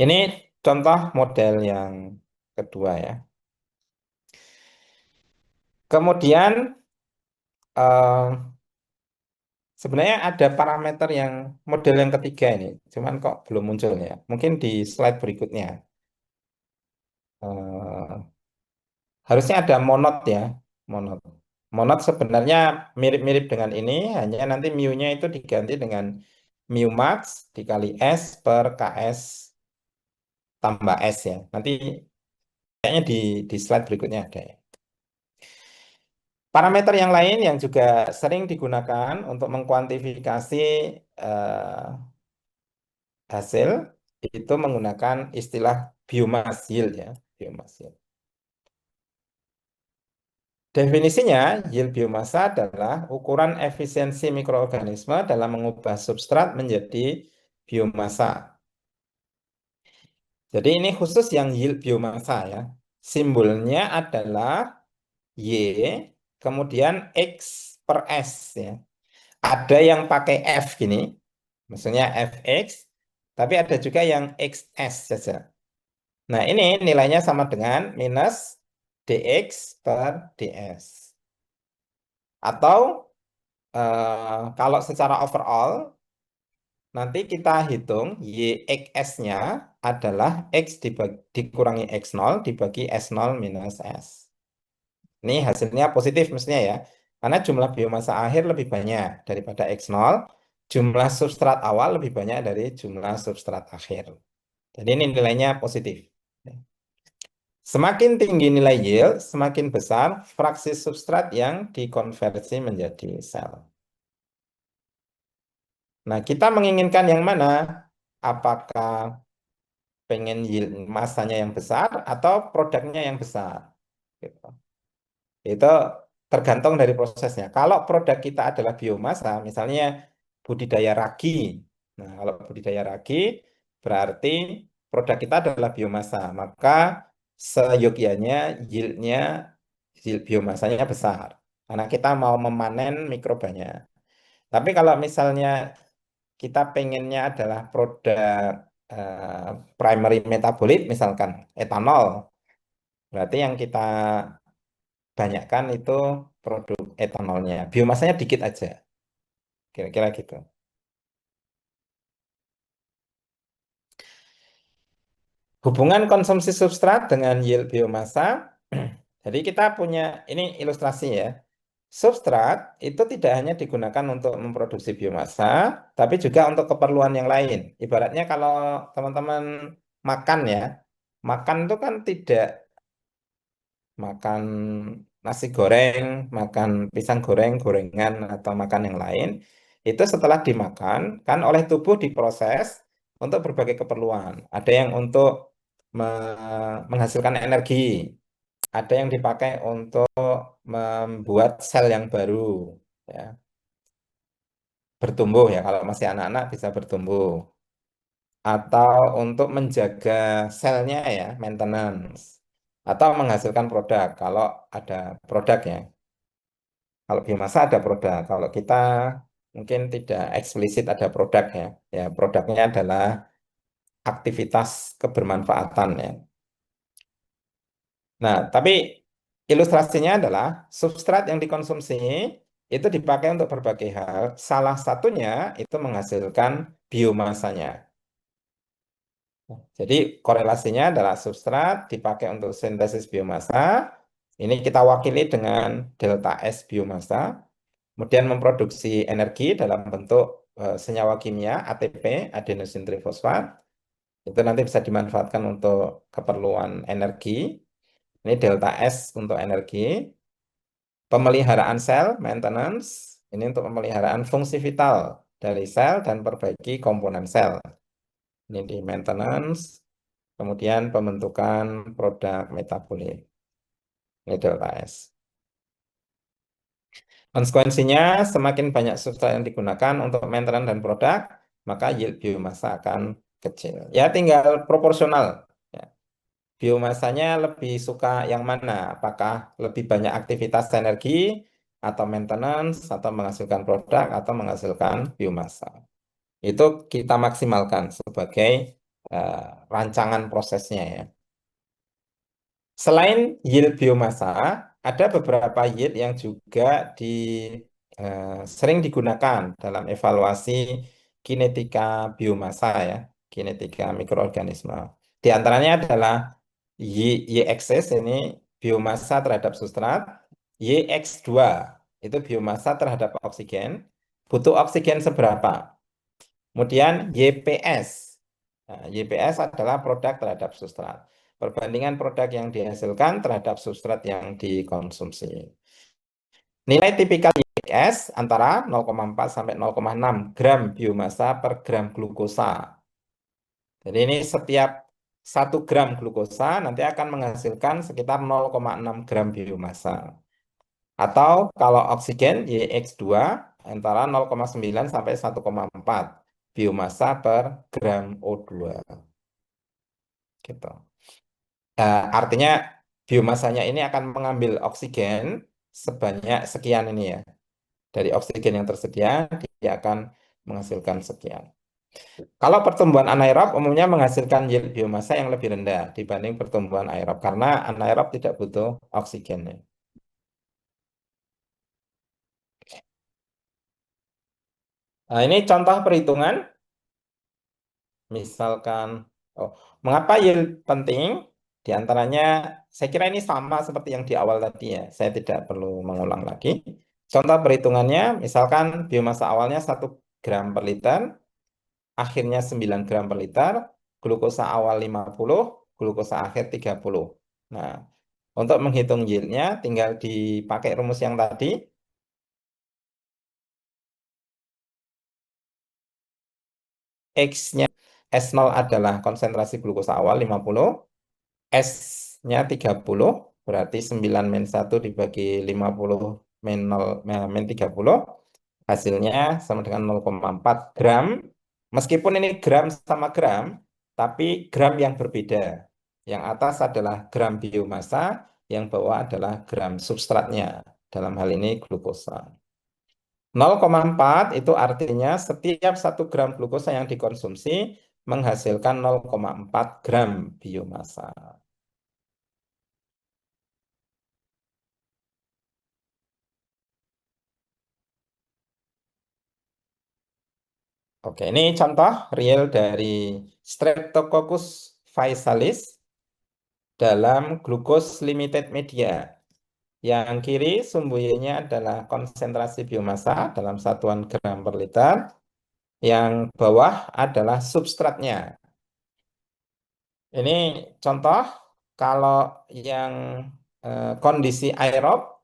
Ini contoh model yang kedua ya. Kemudian eh, Sebenarnya ada parameter yang model yang ketiga ini, cuman kok belum muncul ya. Mungkin di slide berikutnya. Eh, Harusnya ada monot ya, monot. Monot sebenarnya mirip-mirip dengan ini, hanya nanti mu-nya itu diganti dengan mu max dikali S per KS tambah S ya. Nanti kayaknya di slide berikutnya ada ya. Parameter yang lain yang juga sering digunakan untuk mengkuantifikasi eh, hasil itu menggunakan istilah biomass yield ya, biomass yield. Definisinya, yield biomasa adalah ukuran efisiensi mikroorganisme dalam mengubah substrat menjadi biomasa. Jadi ini khusus yang yield biomasa ya. Simbolnya adalah Y, kemudian X per S ya. Ada yang pakai F gini, maksudnya Fx, tapi ada juga yang XS saja. Nah ini nilainya sama dengan minus dx per ds. Atau kalau secara overall, nanti kita hitung YXS-nya adalah X dikurangi X0 dibagi S0 minus S. Ini hasilnya positif mestinya ya. Karena jumlah biomasa akhir lebih banyak daripada X0, jumlah substrat awal lebih banyak dari jumlah substrat akhir. Jadi ini nilainya positif. Semakin tinggi nilai yield, semakin besar fraksi substrat yang dikonversi menjadi sel. Nah, kita menginginkan yang mana? Apakah pengen yield masanya yang besar atau produknya yang besar? Gitu. Itu tergantung dari prosesnya. Kalau produk kita adalah biomasa, misalnya budidaya ragi. Nah, kalau budidaya ragi berarti produk kita adalah biomasa, maka seyogyanya yieldnya yield biomasanya besar. Karena kita mau memanen mikrobanya. Tapi kalau misalnya kita pengennya adalah produk primary metabolit, misalkan etanol, berarti yang kita banyakkan itu produk etanolnya. Biomasanya dikit aja, kira-kira gitu. Hubungan konsumsi substrat dengan yield biomasa. Jadi kita punya, ini ilustrasi ya. Substrat itu tidak hanya digunakan untuk memproduksi biomasa, tapi juga untuk keperluan yang lain. Ibaratnya kalau teman-teman makan ya, makan itu kan tidak makan nasi goreng, makan pisang goreng, gorengan, atau makan yang lain, itu setelah dimakan, kan oleh tubuh diproses untuk berbagai keperluan. Ada yang untuk menghasilkan energi, ada yang dipakai untuk membuat sel yang baru, ya, bertumbuh ya, kalau masih anak-anak bisa bertumbuh. Atau untuk menjaga selnya ya, maintenance. Atau menghasilkan produk, kalau ada produk ya. Kalau biomasa ada produk. Kalau kita mungkin tidak eksplisit ada produk ya. Ya, produknya adalah aktivitas kebermanfaatan ya. Nah, tapi ilustrasinya adalah substrat yang dikonsumsi itu dipakai untuk berbagai hal. Salah satunya itu menghasilkan biomasanya. Jadi korelasinya adalah substrat dipakai untuk sintesis biomasa. Ini kita wakili dengan delta S biomasa. Kemudian memproduksi energi dalam bentuk senyawa kimia ATP, adenosin trifosfat. Itu nanti bisa dimanfaatkan untuk keperluan energi. Ini delta S untuk energi. Pemeliharaan sel, maintenance. Ini untuk pemeliharaan fungsi vital dari sel dan perbaiki komponen sel. Ini di maintenance. Kemudian pembentukan produk metabolit. Ini delta S. Konsekuensinya, semakin banyak substrat yang digunakan untuk maintenance dan produk, maka yield biomasa akan kecil. Ya, tinggal proporsional. Ya. Biomasanya lebih suka yang mana? Apakah lebih banyak aktivitas energi, atau maintenance, atau menghasilkan produk, atau menghasilkan biomasa. Itu kita maksimalkan sebagai eh, rancangan prosesnya ya. Selain yield biomasa, ada beberapa yield yang juga di sering digunakan dalam evaluasi kinetika biomasa ya, kinetika mikroorganisme. Di antaranya adalah Y-axis ini biomasa terhadap substrat, YX2 itu biomasa terhadap oksigen, butuh oksigen seberapa. Kemudian YPS. Nah, YPS adalah produk terhadap substrat. Perbandingan produk yang dihasilkan terhadap substrat yang dikonsumsi. Nilai tipikal YPS antara 0,4 sampai 0,6 gram biomasa per gram glukosa. Jadi ini setiap 1 gram glukosa nanti akan menghasilkan sekitar 0,6 gram biomasa. Atau kalau oksigen YX2 antara 0,9 sampai 1,4 biomasa per gram O2. Gitu. Artinya biomasanya ini akan mengambil oksigen sebanyak sekian ini ya. Dari oksigen yang tersedia, dia akan menghasilkan sekian. Kalau pertumbuhan anaerob umumnya menghasilkan yield biomasa yang lebih rendah dibanding pertumbuhan aerob karena anaerob tidak butuh oksigen. Nah, ini contoh perhitungan. Misalkan, mengapa yield penting? Di antaranya, saya kira ini sama seperti yang di awal tadi ya. Saya tidak perlu mengulang lagi. Contoh perhitungannya, misalkan biomasa awalnya 1 gram per liter, akhirnya 9 gram per liter, glukosa awal 50, glukosa akhir 30. Nah, untuk menghitung yieldnya tinggal dipakai rumus yang tadi. X-nya S0 adalah konsentrasi glukosa awal 50, S-nya 30, berarti 9 min 1 dibagi 50 min 0, min 30, hasilnya sama dengan 0,4 gram. Meskipun ini gram sama gram, tapi gram yang berbeda. Yang atas adalah gram biomasa, yang bawah adalah gram substratnya. Dalam hal ini glukosa. 0,4 itu artinya setiap 1 gram glukosa yang dikonsumsi menghasilkan 0,4 gram biomasa. Oke, ini contoh real dari Streptococcus physalis dalam glucose limited media. Yang kiri sumbu Y-nya adalah konsentrasi biomasa dalam satuan gram per liter. Yang bawah adalah substratnya. Ini contoh kalau yang kondisi aerob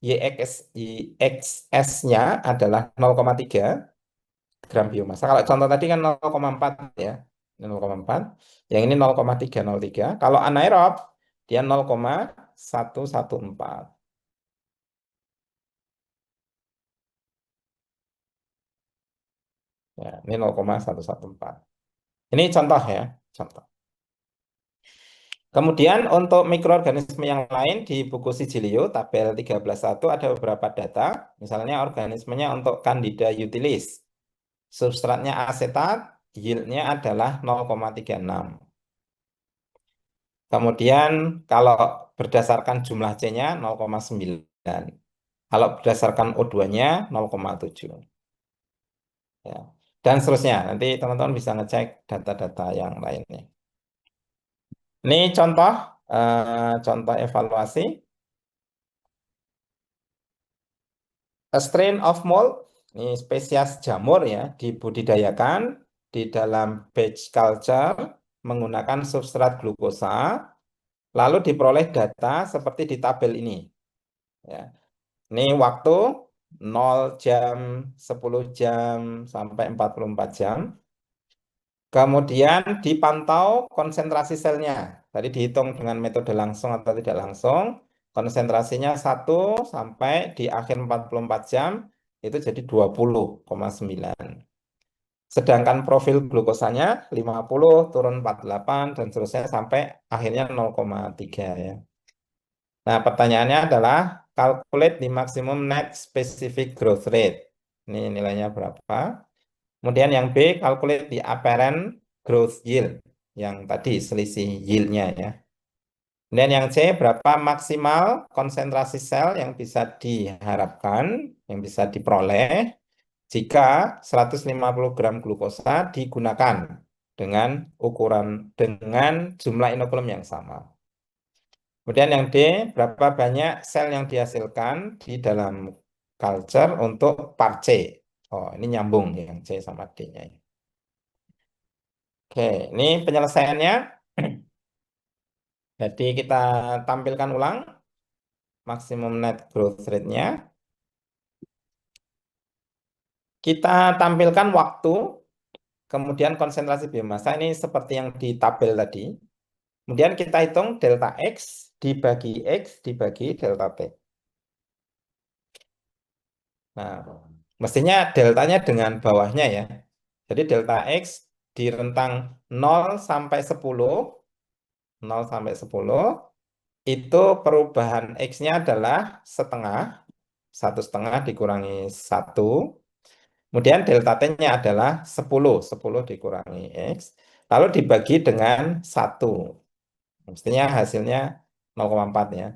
YXS-nya adalah 0,3 gram biomasa. Kalau contoh tadi kan 0,4 ya. 0,4. Yang ini 0,303. Kalau anaerob dia 0,114. Ya, ini 0,114. Ini contoh ya, contoh. Kemudian untuk mikroorganisme yang lain di buku Sigilio tabel 13.1 ada beberapa data. Misalnya organismenya untuk Candida utilis. Substratnya asetat, yieldnya adalah 0,36. Kemudian kalau berdasarkan jumlah C-nya 0,9. Kalau berdasarkan O2-nya 0,7. Ya. Dan seterusnya. Nanti teman-teman bisa ngecek data-data yang lainnya. Ini contoh evaluasi. A strain of mold, ini spesies jamur ya, dibudidayakan di dalam batch culture menggunakan substrat glukosa, lalu diperoleh data seperti di tabel ini. Ya. Ini waktu 0 jam, 10 jam, sampai 44 jam. Kemudian dipantau konsentrasi selnya. Tadi dihitung dengan metode langsung atau tidak langsung. Konsentrasinya 1 sampai di akhir 44 jam itu jadi 20,9. Sedangkan profil glukosanya 50 turun 48 dan seterusnya sampai akhirnya 0,3 ya. Nah, pertanyaannya adalah calculate the maximum net specific growth rate. Ini nilainya berapa? Kemudian yang B, calculate the apparent growth yield. Yang tadi selisih yieldnya ya. Dan yang C, berapa maksimal konsentrasi sel yang bisa diharapkan, yang bisa diperoleh jika 150 gram glukosa digunakan dengan dengan jumlah inokulum yang sama. Kemudian yang D, berapa banyak sel yang dihasilkan di dalam culture untuk part C. Oh, ini nyambung yang C sama D-nya. Oke, ini penyelesaiannya. Jadi kita tampilkan ulang maksimum net growth rate-nya. Kita tampilkan waktu, kemudian konsentrasi biomasa ini seperti yang di tabel tadi. Kemudian kita hitung delta X dibagi delta T. Nah, mestinya deltanya dengan bawahnya ya. Jadi delta X di rentang 0 sampai 10, 0 sampai 10, itu perubahan X-nya adalah setengah, 1,5 dikurangi 1. Kemudian delta T-nya adalah 10, 10 dikurangi X. Lalu dibagi dengan 1. Mestinya hasilnya 0,4 ya.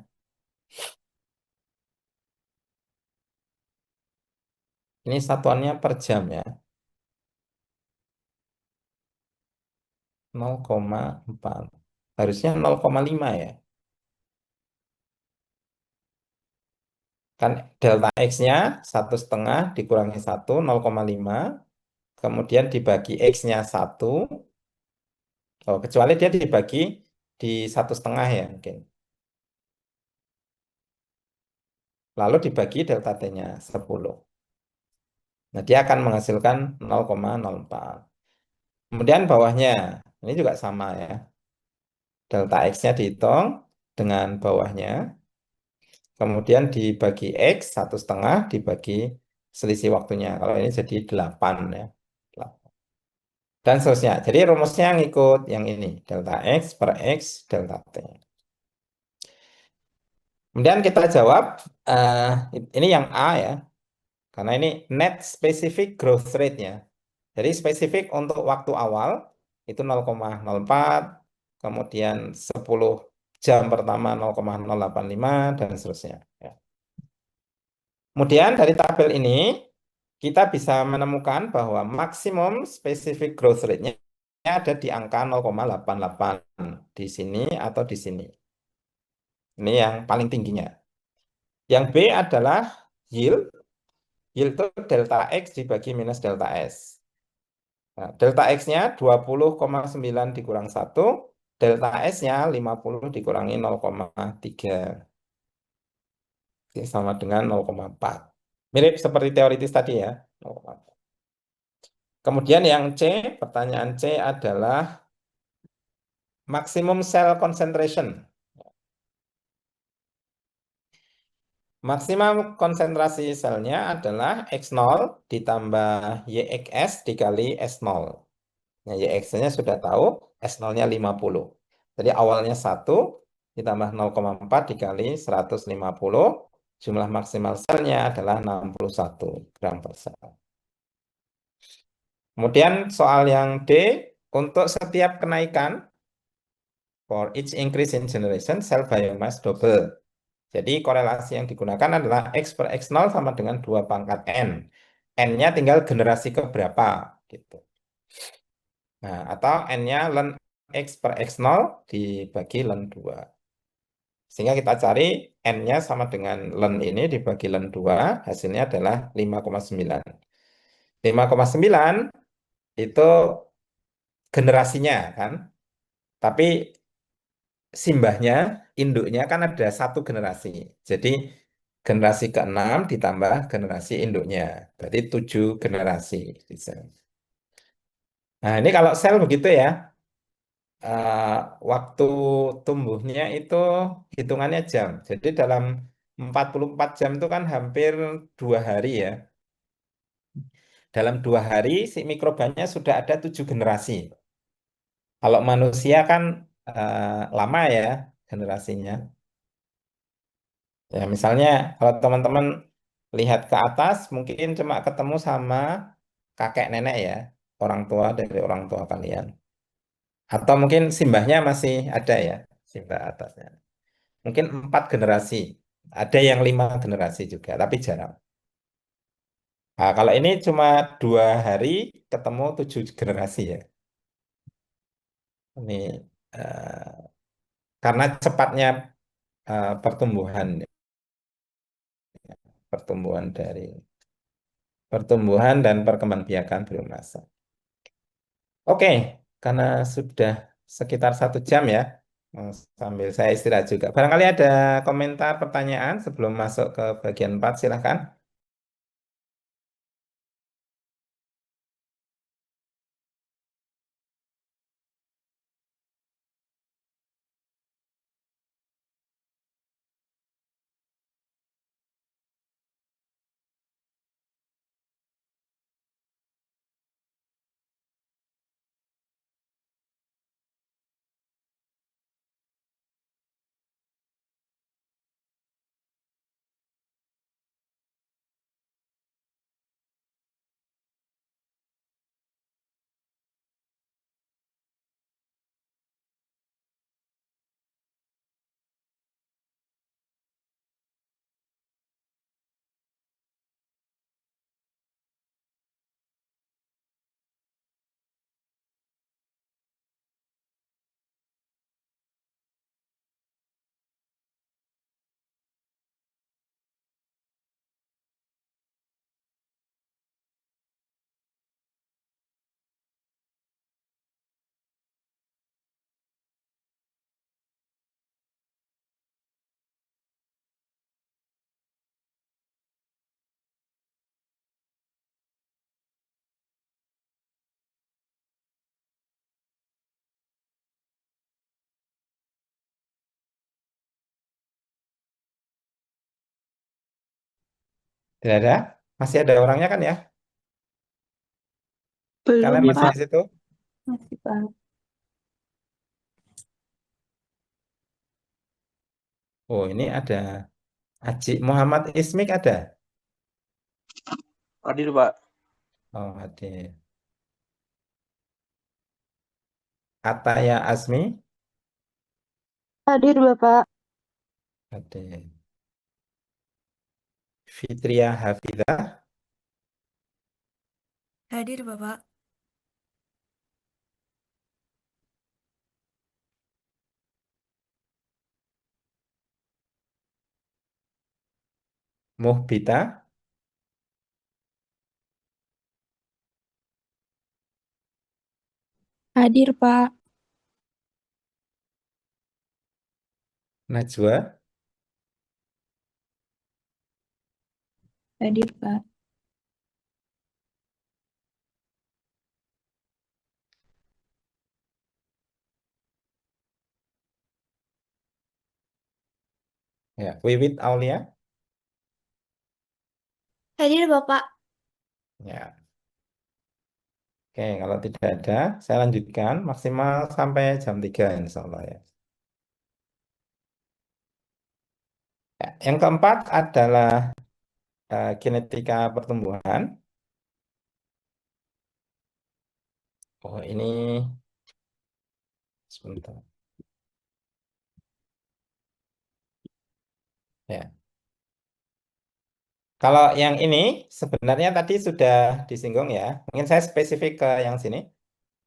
Ini satuannya per jam ya. 0,4. Harusnya 0,5 ya. Kan delta X-nya 1,5 dikurangi 1, 0,5. Kemudian dibagi X-nya 1. Oh, kecuali dia dibagi di 1,5 ya mungkin. Lalu dibagi delta T-nya 10. Nah, dia akan menghasilkan 0,04. Kemudian bawahnya, ini juga sama ya. Delta X-nya dihitung dengan bawahnya. Kemudian dibagi X, 1,5 dibagi selisih waktunya. Kalau ini jadi 8 ya. Dan seterusnya. Jadi rumusnya ngikut yang ini. Delta X per X, delta T. Kemudian kita jawab, ini yang A ya. Karena ini net specific growth rate-nya. Jadi spesifik untuk waktu awal itu 0,04, kemudian 10 jam pertama 0,085 dan seterusnya. Ya. Kemudian dari tabel ini kita bisa menemukan bahwa maksimum specific growth rate-nya ada di angka 0,88 di sini atau di sini. Ini yang paling tingginya. Yang B adalah yield. Yield itu delta X dibagi minus delta S. Nah, delta X-nya 20,9 dikurang 1, delta S-nya 50 dikurangi 0,3. Oke, sama dengan 0,4. Mirip seperti teoritis tadi ya. 0,4. Kemudian yang C, pertanyaan C adalah maksimum cell concentration. Maksimum konsentrasi selnya adalah X0 ditambah YXS dikali S0. Nah, YX-nya sudah tahu, S0-nya 50. Jadi awalnya 1 ditambah 0,4 dikali 150. Jumlah maksimal selnya adalah 61 gram per sel. Kemudian soal yang D, untuk setiap kenaikan, for each increase in generation, cell biomass double. Jadi korelasi yang digunakan adalah X per X0 sama dengan 2 pangkat N. N-nya tinggal generasi ke berapa, gitu. Nah, atau N-nya ln X per X0 dibagi ln 2. Sehingga kita cari N-nya sama dengan ln ini dibagi ln 2, hasilnya adalah 5,9. 5,9 itu generasinya kan. Tapi simbahnya, induknya kan ada satu generasi. Jadi generasi ke-6 ditambah generasi induknya. Berarti 7 generasi di sel. Nah, ini kalau sel begitu ya. eh, Waktu tumbuhnya itu hitungannya jam. Jadi dalam 44 jam itu kan hampir 2 hari ya. Dalam 2 hari si mikrobanya sudah ada 7 generasi. Kalau manusia kan lama ya generasinya. Ya misalnya kalau teman-teman lihat ke atas mungkin cuma ketemu sama kakek nenek ya. Orang tua dari orang tua kalian. Atau mungkin simbahnya masih ada ya. Cinta atasnya. Mungkin 4 generasi. Ada yang 5 generasi juga, tapi jarang. Nah, kalau ini cuma 2 hari ketemu 7 generasi ya. Ini karena cepatnya pertumbuhan, pertumbuhan dari pertumbuhan dan perkembangbiakan biomasa. Oke, karena sudah sekitar 1 jam ya, sambil saya istirahat juga. Barangkali ada komentar, pertanyaan sebelum masuk ke bagian 4, silahkan. Tidak ada? Masih ada orangnya kan ya? Belum, Kalian masih Pak. di situ? Masih, Pak. Oh, ini ada Haji Muhammad Ismik ada? Hadir, Pak. Oh, ada. Ataya Asmi? Hadir, Bapak. Ada. Fitria Hafidah? Hadir, Bapak. Muhbita? Hadir, Pak. Najwa? Hadir, Pak. Ya. Wiwit Aulia? Hadir, Bapak. Ya. Oke, kalau tidak ada, saya lanjutkan maksimal sampai jam 3 insya Allah ya. Ya, yang keempat adalah kinetika pertumbuhan. Oh, ini sebentar. Ya. Kalau yang ini sebenarnya tadi sudah disinggung ya. Mungkin saya spesifik ke yang sini.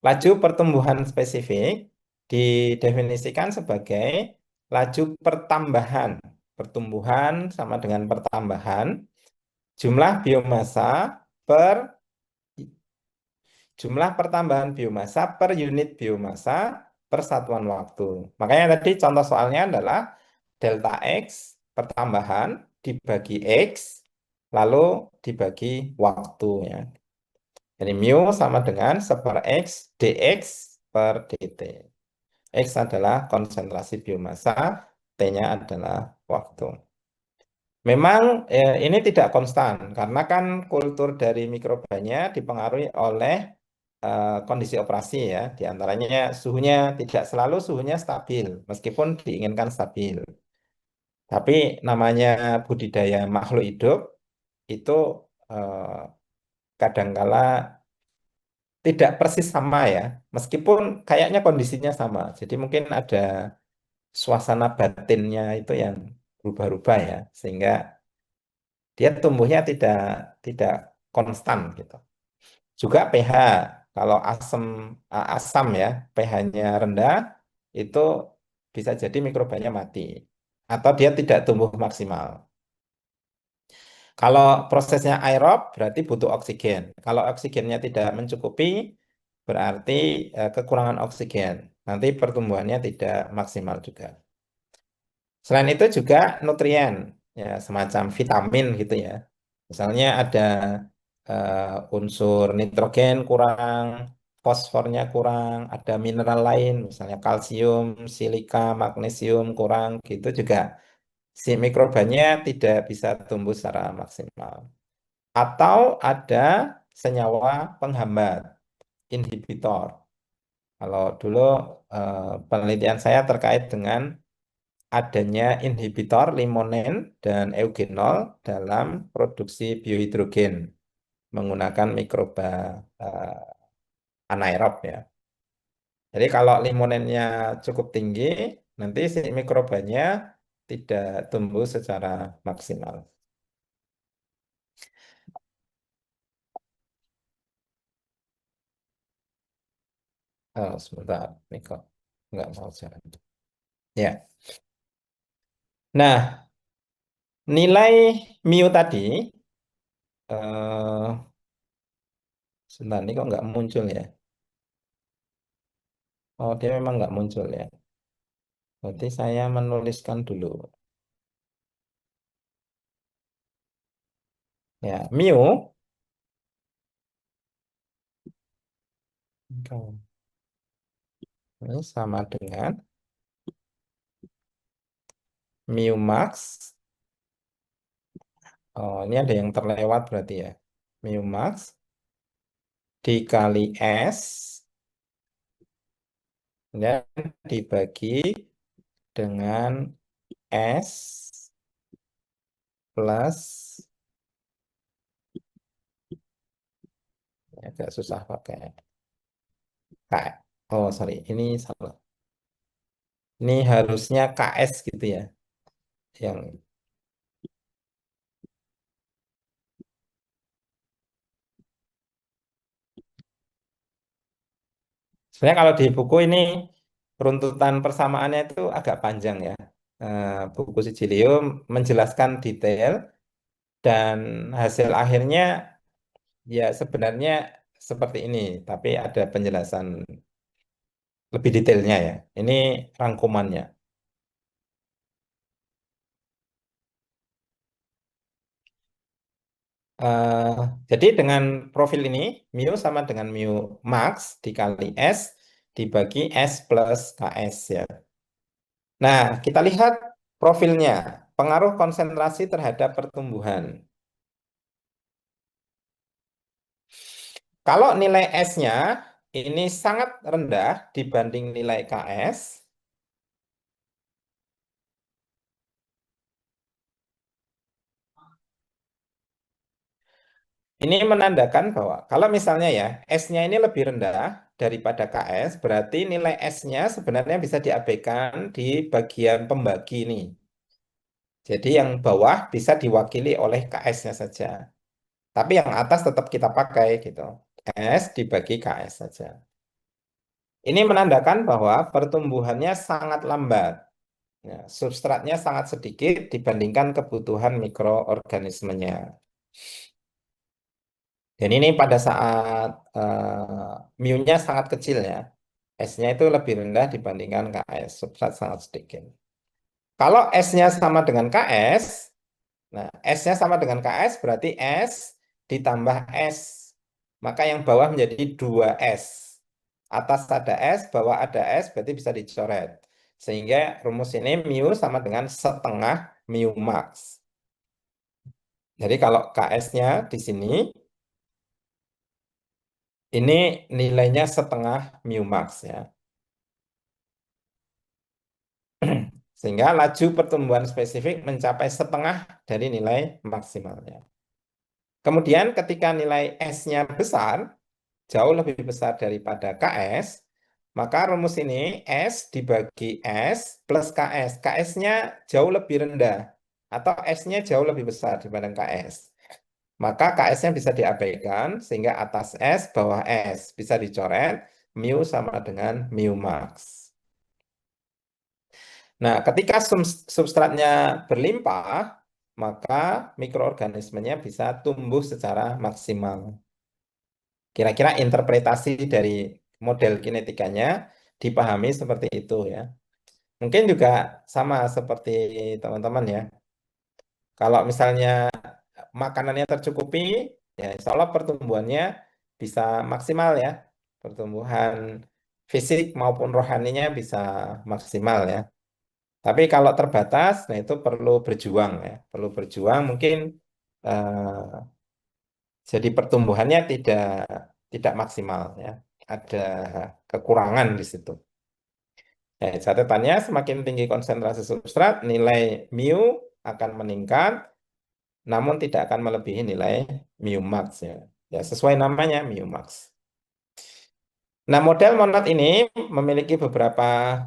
Laju pertumbuhan spesifik didefinisikan sebagai laju pertambahan. Pertumbuhan sama dengan pertambahan jumlah biomasa per jumlah pertambahan biomasa per unit biomasa per satuan waktu. Makanya tadi contoh soalnya adalah delta X pertambahan dibagi X lalu dibagi waktu ya. Jadi mu sama dengan 1/X dx per dt. X adalah konsentrasi biomasa, T-nya adalah waktu. Memang ini tidak konstan karena kan kultur dari mikrobanya dipengaruhi oleh kondisi operasi ya. Di antaranya suhunya tidak selalu suhunya stabil meskipun diinginkan stabil. Tapi namanya budidaya makhluk hidup itu eh, kadangkala tidak persis sama ya, meskipun kayaknya kondisinya sama. Jadi mungkin ada suasana batinnya itu yang berubah-ubah ya, sehingga dia tumbuhnya tidak konstan gitu. Juga pH, kalau asam ya, pH-nya rendah itu bisa jadi mikrobanya mati atau dia tidak tumbuh maksimal. Kalau prosesnya aerob berarti butuh oksigen. Kalau oksigennya tidak mencukupi berarti kekurangan oksigen. Nanti pertumbuhannya tidak maksimal juga. Selain itu juga nutrien, ya semacam vitamin gitu ya. Misalnya ada unsur nitrogen kurang, fosfornya kurang, ada mineral lain, misalnya kalsium, silika, magnesium kurang, gitu juga. Si mikrobanya tidak bisa tumbuh secara maksimal. Atau ada senyawa penghambat, inhibitor. Kalau dulu penelitian saya terkait dengan adanya inhibitor limonen dan eugenol dalam produksi biohidrogen menggunakan mikroba anaerob ya. Jadi kalau limonennya cukup tinggi, nanti si mikrobanya tidak tumbuh secara maksimal. Oh, sebentar, ini kok nggak mau jalan. Ya, nah nilai mu tadi, eh, sebentar, ini kok nggak muncul ya? Oh, dia memang nggak muncul ya. Berarti saya menuliskan dulu. Ya, mu ini sama dengan mu max. Oh, ini ada yang terlewat berarti ya. Mu max dikali S dan dibagi dengan S plus, agak susah pakai K. Oh, sorry, ini salah. Ini harusnya KS gitu ya. Yang sebenarnya kalau di buku ini runtutan persamaannya itu agak panjang ya. Buku Sijilium menjelaskan detail dan hasil akhirnya ya sebenarnya seperti ini, tapi ada penjelasan lebih detailnya ya. Ini rangkumannya. Eh, jadi dengan profil ini, mu sama dengan mu max dikali S dibagi S plus KS ya. Nah, kita lihat profilnya, pengaruh konsentrasi terhadap pertumbuhan. Kalau nilai S-nya ini sangat rendah dibanding nilai KS, ini menandakan bahwa kalau misalnya ya S-nya ini lebih rendah daripada KS, berarti nilai S-nya sebenarnya bisa diabaikan di bagian pembagi ini. Jadi yang bawah bisa diwakili oleh KS-nya saja. Tapi yang atas tetap kita pakai gitu. S dibagi KS saja. Ini menandakan bahwa pertumbuhannya sangat lambat. Ya, substratnya sangat sedikit dibandingkan kebutuhan mikroorganismenya. Dan ini pada saat mu-nya sangat kecil ya. S-nya itu lebih rendah dibandingkan KS. Substrat sangat sedikit. Kalau S-nya sama dengan KS, nah S-nya sama dengan KS berarti S ditambah S. Maka yang bawah menjadi 2S. Atas ada S, bawah ada S, berarti bisa dicoret. Sehingga rumus ini mu sama dengan setengah mu max. Jadi kalau KS-nya di sini, ini nilainya setengah mu max ya. Sehingga laju pertumbuhan spesifik mencapai setengah dari nilai maksimalnya. Kemudian ketika nilai S-nya besar, jauh lebih besar daripada KS, Maka rumus ini S dibagi S plus KS. KS-nya jauh lebih rendah atau S-nya jauh lebih besar dibanding KS. Maka KS-nya bisa diabaikan sehingga atas S, bawah S. Bisa dicoret, mu sama dengan mu max. Nah, ketika substratnya berlimpah, maka mikroorganismenya bisa tumbuh secara maksimal. Kira-kira interpretasi dari model kinetikanya dipahami seperti itu ya. Mungkin juga sama seperti teman-teman ya. Kalau misalnya makanannya tercukupi, ya insya Allah pertumbuhannya bisa maksimal ya. Pertumbuhan fisik maupun rohaninya bisa maksimal ya. Tapi kalau terbatas, nah itu perlu berjuang ya. Perlu berjuang mungkin jadi pertumbuhannya tidak maksimal ya. Ada kekurangan di situ. Ya, catatannya semakin tinggi konsentrasi substrat, nilai mu akan meningkat, namun tidak akan melebihi nilai mu max ya. Ya, sesuai namanya mu max. Nah, model monod ini memiliki beberapa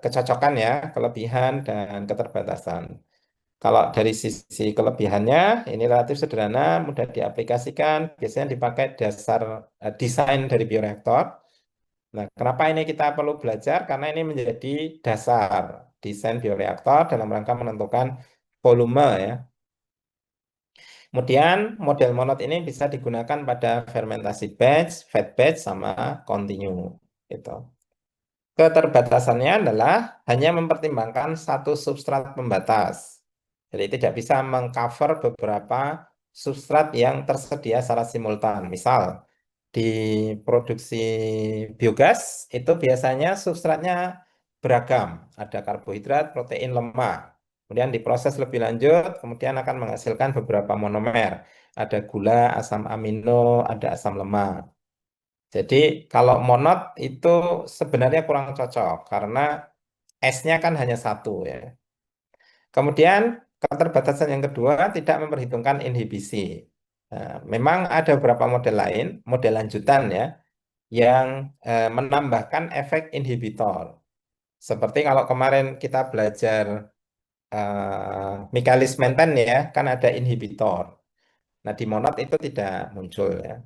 kecocokan ya, kelebihan dan keterbatasan. Kalau dari sisi kelebihannya, ini relatif sederhana, mudah diaplikasikan, biasanya dipakai dasar desain dari bioreaktor. Nah, kenapa ini kita perlu belajar? Karena ini menjadi dasar desain bioreaktor dalam rangka menentukan volume ya. Kemudian model monod ini bisa digunakan pada fermentasi batch, fed batch, sama continue. Gitu. Keterbatasannya adalah hanya mempertimbangkan satu substrat pembatas. Jadi tidak bisa mengcover beberapa substrat yang tersedia secara simultan. Misal, di produksi biogas itu biasanya substratnya beragam. Ada karbohidrat, protein, lemak. Kemudian diproses lebih lanjut, kemudian akan menghasilkan beberapa monomer. Ada gula, asam amino, ada asam lemak. Jadi kalau monod itu sebenarnya kurang cocok karena S-nya kan hanya satu ya. Kemudian keterbatasan yang kedua tidak memperhitungkan inhibisi. Nah, memang ada beberapa model lain, model lanjutan ya, yang menambahkan efek inhibitor. Seperti kalau kemarin kita belajar Michaelis Menten ya, kan ada inhibitor. Nah, di monod itu tidak muncul ya.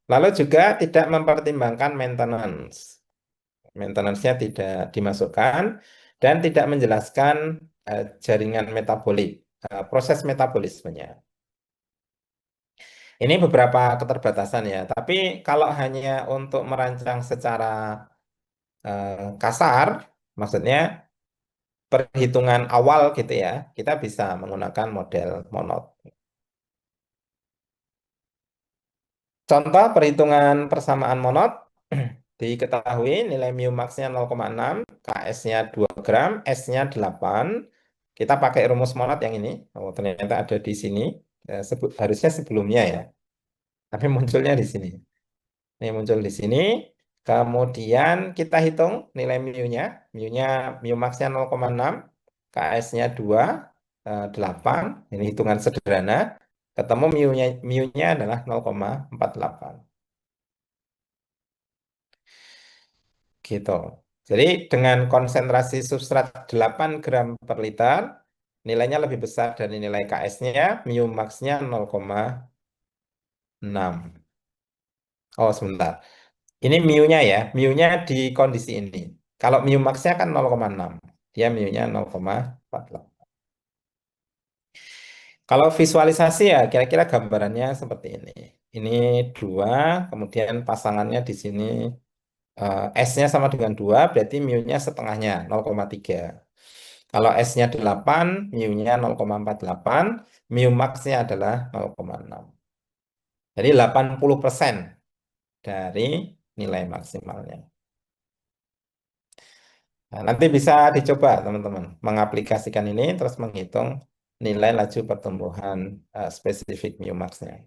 Lalu juga tidak mempertimbangkan maintenance. Maintenance-nya tidak dimasukkan dan tidak menjelaskan jaringan metabolik, proses metabolismenya. Ini beberapa keterbatasan ya, tapi kalau hanya untuk merancang secara kasar, maksudnya perhitungan awal gitu ya, kita bisa menggunakan model monod. Contoh perhitungan persamaan monod, diketahui nilai mu max-nya 0,6, KS-nya 2 gram, S-nya 8. Kita pakai rumus monod yang ini. Oh, ternyata ada di sini. Harusnya sebelumnya ya. Tapi munculnya di sini. Ini muncul di sini. Kemudian kita hitung nilai mu-nya. Mu-nya mu max-nya 0,6, KS-nya 2, 8. Ini hitungan sederhana. Ketemu mu-nya adalah 0,48. Gitu. Jadi dengan konsentrasi substrat 8 gram per liter, nilainya lebih besar dari nilai KS-nya, mu max-nya 0,6. Oh, sebentar. Ini mu-nya ya, mu-nya di kondisi ini. Kalau mu max-nya kan 0,6, dia mu-nya 0,48. Kalau visualisasi ya kira-kira gambarannya seperti ini. Ini 2, kemudian pasangannya di sini S-nya sama dengan 2, berarti mu-nya setengahnya, 0,3. Kalau S-nya 8, mu-nya 0,48, mu max-nya adalah 0,6. Jadi 80% dari nilai maksimalnya. Nah, nanti bisa dicoba teman-teman mengaplikasikan ini terus menghitung nilai laju pertumbuhan spesifik mu max-nya.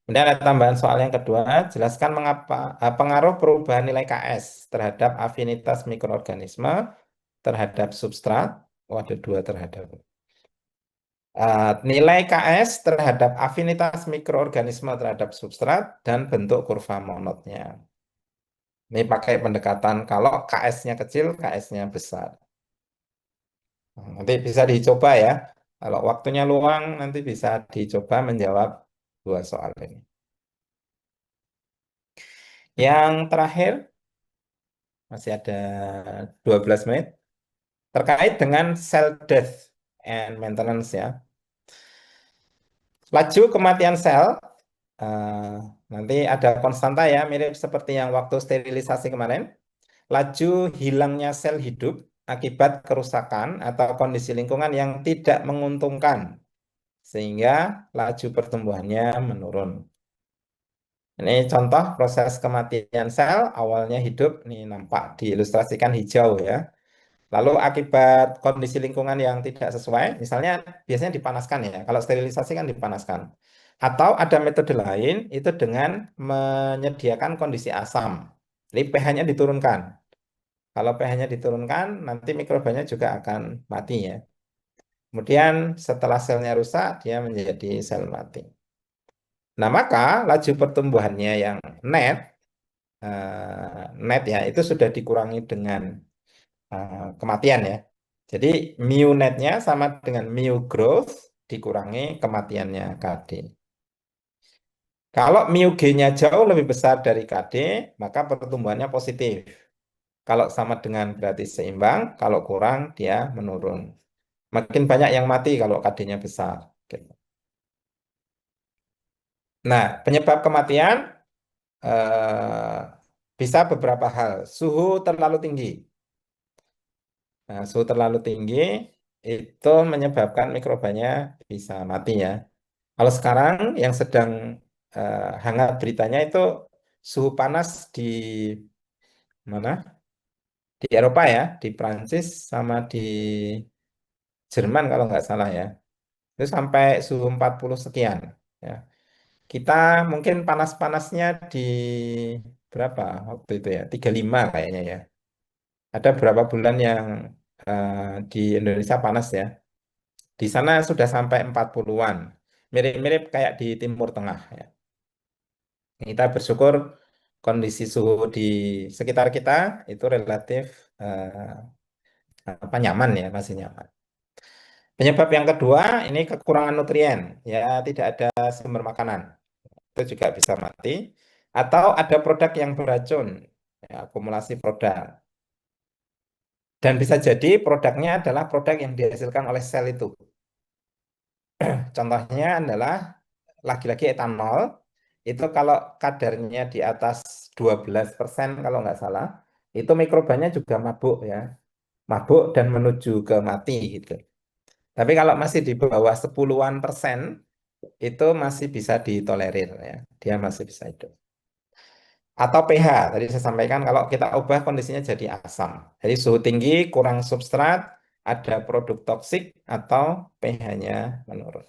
Kemudian ada tambahan soal yang kedua, jelaskan mengapa pengaruh perubahan nilai KS terhadap afinitas mikroorganisme terhadap substrat. Oh, ada 2 terhadap. Nilai KS terhadap afinitas mikroorganisme terhadap substrat dan bentuk kurva monodnya. Ini pakai pendekatan kalau KS-nya kecil, KS-nya besar. Nah, nanti bisa dicoba ya. Kalau waktunya luang, nanti bisa dicoba menjawab dua soal ini. Yang terakhir, masih ada 12 menit, terkait dengan cell death and maintenance ya. Laju kematian sel, eh, nanti ada konstanta ya, mirip seperti yang waktu sterilisasi kemarin. Laju hilangnya sel hidup akibat kerusakan atau kondisi lingkungan yang tidak menguntungkan, sehingga laju pertumbuhannya menurun. Ini contoh proses kematian sel, awalnya hidup, ini nampak diilustrasikan hijau ya. Lalu akibat kondisi lingkungan yang tidak sesuai, misalnya biasanya dipanaskan ya, kalau sterilisasi kan dipanaskan. Atau ada metode lain, itu dengan menyediakan kondisi asam. Jadi pH-nya diturunkan. Kalau pH-nya diturunkan, nanti mikrobanya juga akan mati ya. Kemudian setelah selnya rusak, dia menjadi sel mati. Nah, maka laju pertumbuhannya yang net, net ya, itu sudah dikurangi dengan kematian ya. Jadi mu netnya sama dengan mu growth dikurangi kematiannya KD. Kalau mu G-nya jauh lebih besar dari KD, maka pertumbuhannya positif. Kalau sama dengan berarti seimbang, kalau kurang dia menurun. Makin banyak yang mati kalau KD-nya besar. Gitu. Nah, penyebab kematian eh, bisa beberapa hal. Suhu terlalu tinggi. Nah, suhu terlalu tinggi itu menyebabkan mikrobanya bisa mati ya. Kalau sekarang yang sedang hangat beritanya itu suhu panas di mana? Di Eropa ya, di Prancis sama di Jerman kalau nggak salah ya. Itu sampai suhu 40 sekian ya. Kita mungkin panas-panasnya di berapa waktu itu ya? 35 kayaknya ya. Ada beberapa bulan yang eh, di Indonesia panas ya. Di sana sudah sampai 40-an. Mirip-mirip kayak di Timur Tengah ya. Kita bersyukur kondisi suhu di sekitar kita itu relatif apa nyaman ya, masih nyaman. Penyebab yang kedua ini kekurangan nutrien, ya tidak ada sumber makanan. Itu juga bisa mati. Atau ada produk yang beracun, ya, akumulasi produk. Dan bisa jadi produknya adalah produk yang dihasilkan oleh sel itu. Contohnya adalah lagi-lagi etanol. Itu kalau kadarnya di atas 12% kalau nggak salah, itu mikrobanya juga mabuk ya. Mabuk dan menuju ke mati gitu. Tapi kalau masih di bawah 10-an persen, itu masih bisa ditolerir ya. Dia masih bisa hidup. Atau pH, tadi saya sampaikan kalau kita ubah kondisinya jadi asam. Jadi suhu tinggi, kurang substrat, ada produk toksik, atau pH-nya menurun.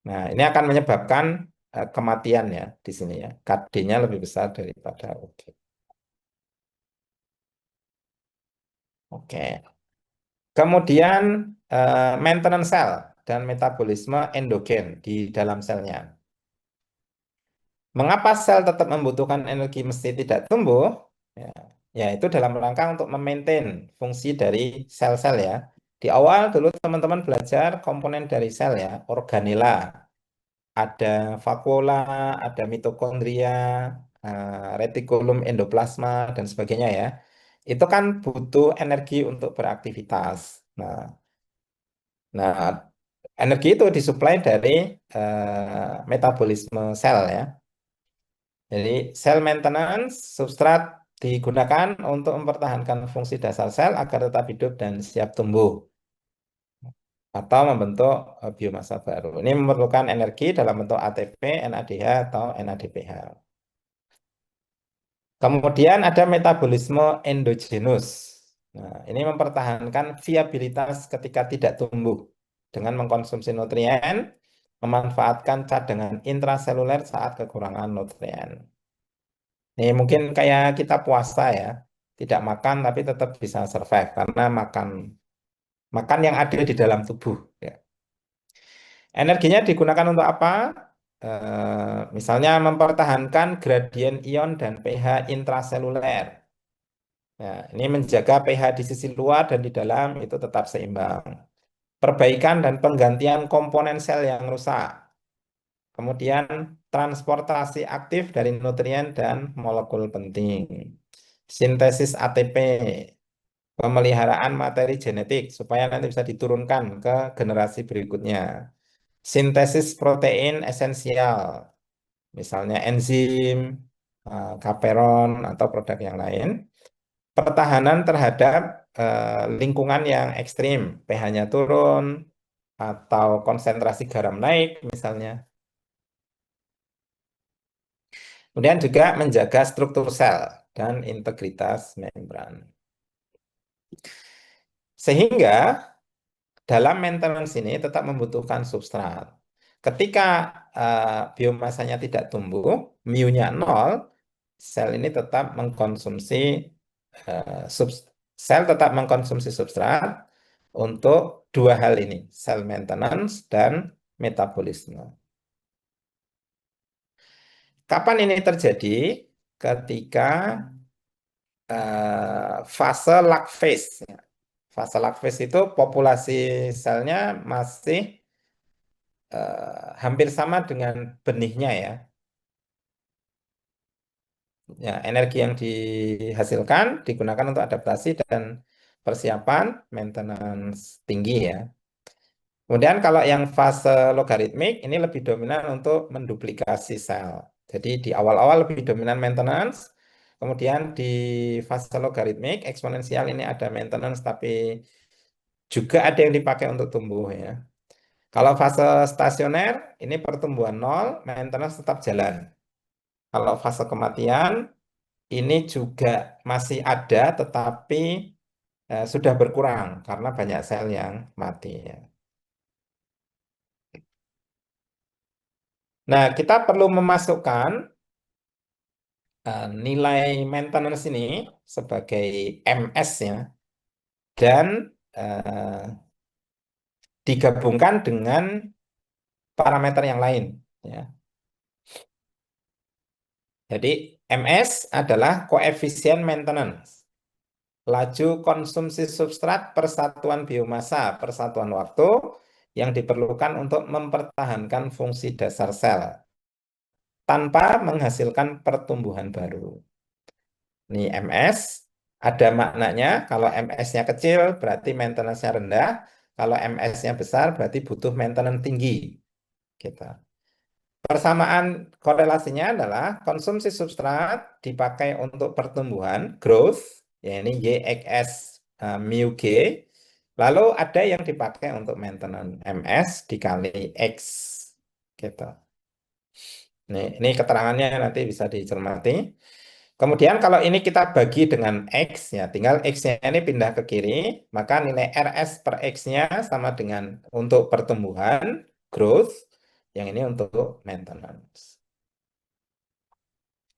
Nah, ini akan menyebabkan kematian ya di sini ya. KD-nya lebih besar daripada OG. Oke. Kemudian maintenance sel dan metabolisme endogen di dalam selnya. Mengapa sel tetap membutuhkan energi meski tidak tumbuh? Ya, ya itu dalam rangka untuk memaintain fungsi dari sel-sel ya. Di awal dulu teman-teman belajar komponen dari sel ya, organela, ada vakuola, ada mitokondria, retikulum endoplasma dan sebagainya ya. Itu kan butuh energi untuk beraktivitas. Nah, energi itu disuplai dari metabolisme sel ya. Jadi sel maintenance substrat digunakan untuk mempertahankan fungsi dasar sel agar tetap hidup dan siap tumbuh atau membentuk biomasa baru. Ini memerlukan energi dalam bentuk ATP, NADH atau NADPH. Kemudian ada metabolisme endogenus. Nah, ini mempertahankan viabilitas ketika tidak tumbuh dengan mengkonsumsi nutrien, memanfaatkan cadangan intraseluler saat kekurangan nutrien. Nih mungkin kayak kita puasa ya, tidak makan tapi tetap bisa survive karena makan makan yang ada di dalam tubuh. Ya. Energinya digunakan untuk apa? misalnya mempertahankan gradien ion dan pH intraseluler. Nah, ini menjaga pH di sisi luar dan di dalam itu tetap seimbang. Perbaikan dan penggantian komponen sel yang rusak. Kemudian transportasi aktif dari nutrien dan molekul penting. Sintesis ATP, pemeliharaan materi genetik supaya nanti bisa diturunkan ke generasi berikutnya. Sintesis protein esensial, misalnya enzim, chaperone, atau produk yang lain. Pertahanan terhadap lingkungan yang ekstrim, pH-nya turun, atau konsentrasi garam naik misalnya. Kemudian juga menjaga struktur sel dan integritas membran. Sehingga dalam maintenance ini tetap membutuhkan substrat. Ketika biomasanya tidak tumbuh, mu-nya 0, sel ini tetap mengkonsumsi eh, subs- sel tetap mengkonsumsi substrat untuk dua hal ini, sel maintenance dan metabolisme. Kapan ini terjadi? Ketika fase lag phase. Fase lag phase itu populasi selnya masih hampir sama dengan benihnya ya. Ya, energi yang dihasilkan digunakan untuk adaptasi dan persiapan maintenance tinggi ya. Kemudian kalau yang fase logaritmik ini lebih dominan untuk menduplikasi sel. Jadi di awal-awal lebih dominan maintenance, kemudian di fase logaritmik eksponensial ini ada maintenance tapi juga ada yang dipakai untuk tumbuh ya. Kalau fase stasioner ini pertumbuhan nol, maintenance tetap jalan. Kalau fase kematian ini juga masih ada tetapi sudah berkurang karena banyak sel yang mati ya. Nah, kita perlu memasukkan nilai maintenance ini sebagai MS ya dan eh, digabungkan dengan parameter yang lain ya. Jadi MS adalah koefisien maintenance, laju konsumsi substrat per satuan biomasa per satuan waktu yang diperlukan untuk mempertahankan fungsi dasar sel tanpa menghasilkan pertumbuhan baru. Ini MS, ada maknanya kalau MS-nya kecil berarti maintenance-nya rendah, kalau MS-nya besar berarti butuh maintenance tinggi. Gitu. Persamaan korelasinya adalah konsumsi substrat dipakai untuk pertumbuhan, growth, ya ini YXS mu G, lalu ada yang dipakai untuk maintenance, MS dikali X. Gitu. Ini keterangannya nanti bisa dicermati. Kemudian kalau ini kita bagi dengan X, ya tinggal X-nya ini pindah ke kiri, maka nilai RS per X-nya sama dengan untuk pertumbuhan, growth, yang ini untuk maintenance.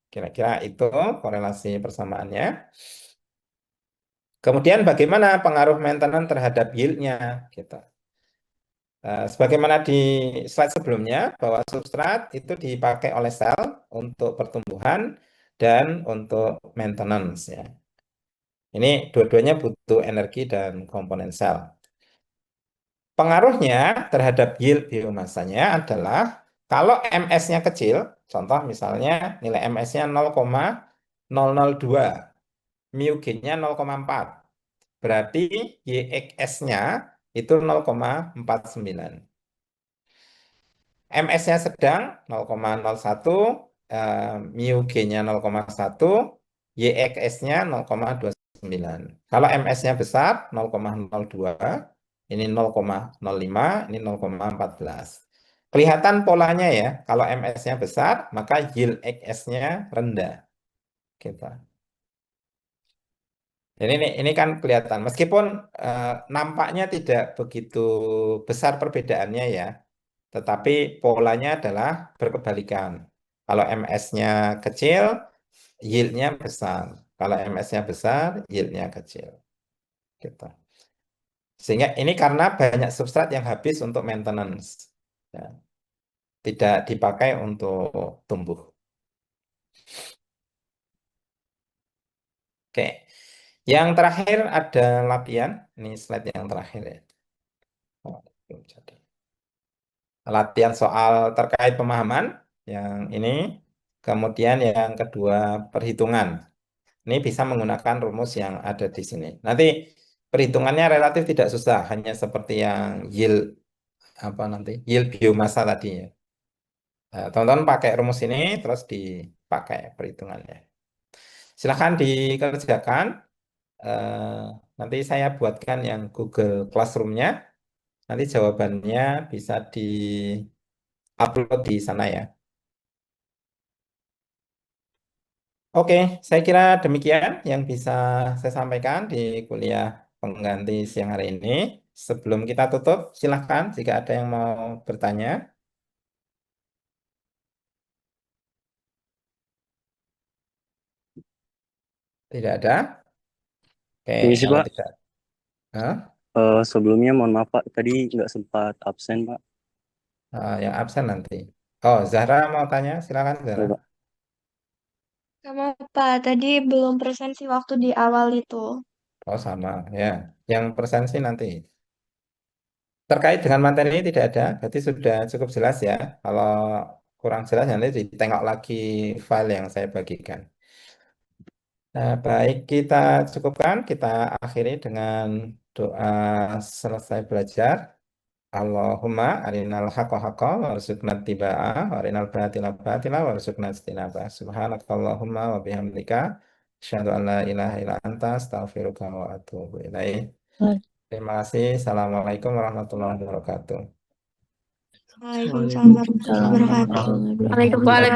Kira-kira itu korelasi persamaannya. Kemudian bagaimana pengaruh maintenance terhadap yield-nya? Gitu. Sebagaimana di slide sebelumnya, bahwa substrat itu dipakai oleh sel untuk pertumbuhan dan untuk maintenance. Ya. Ini dua-duanya butuh energi dan komponen sel. Pengaruhnya terhadap yield biomasanya adalah kalau MS-nya kecil, contoh misalnya nilai MS-nya 0,002, mu G-nya 0,4, berarti YXS-nya itu 0,49. MS-nya sedang 0,01, mu G-nya 0,1, YXS-nya 0,29. Kalau MS-nya besar 0,02, ini 0,05, ini 0,14. Kelihatan polanya ya, kalau MS-nya besar, maka yield XS-nya rendah. Gitu. Jadi ini kan kelihatan, meskipun nampaknya tidak begitu besar perbedaannya ya, tetapi polanya adalah berkebalikan. Kalau MS-nya kecil, yield-nya besar. Kalau MS-nya besar, yield-nya kecil. Gitu. Sehingga ini karena banyak substrat yang habis untuk maintenance. Ya. tidak dipakai untuk tumbuh. Oke, yang terakhir ada latihan. Ini slide yang terakhir ya. Oh, belum jadi. Latihan soal terkait pemahaman yang ini. Kemudian yang kedua perhitungan. Ini bisa menggunakan rumus yang ada di sini. Nanti perhitungannya relatif tidak susah, hanya seperti yang yield biomasa tadi ya. Nah, teman-teman pakai rumus ini terus dipakai perhitungannya. Silahkan dikerjakan. Eh, Nanti saya buatkan yang Google Classroom-nya. Nanti jawabannya bisa di-upload di sana ya. Oke, saya kira demikian yang bisa saya sampaikan di kuliah pengganti siang hari ini. Sebelum kita tutup, silahkan jika ada yang mau bertanya. Tidak ada? Oke, Ini sih kalau Pak, tidak. Hah? sebelumnya mohon maaf Pak, tadi nggak sempat absen Pak. Yang absen nanti. Oh, Zahra mau tanya, silakan Ya, Zahra. Pak. Sama Pak, tadi belum presensi waktu di awal itu. Oh, sama ya. Yang presensi nanti. Terkait dengan materi ini tidak ada, berarti sudah cukup jelas ya. Kalau kurang jelas nanti ditengok lagi file yang saya bagikan. Nah, baik kita cukupkan, kita akhiri dengan doa selesai belajar. Allahumma arinal haqqa haqqa warzuqna tibaa arinal batila batila warzuqna istinabah. Subhanakallahumma wa bihamdika asyhadu an la ilaha illa anta astaghfiruka wa atubu ilaik. Terima kasih. Assalamualaikum warahmatullahi wabarakatuh. Waalaikumsalam warahmatullahi wabarakatuh. Waalaikumsalam.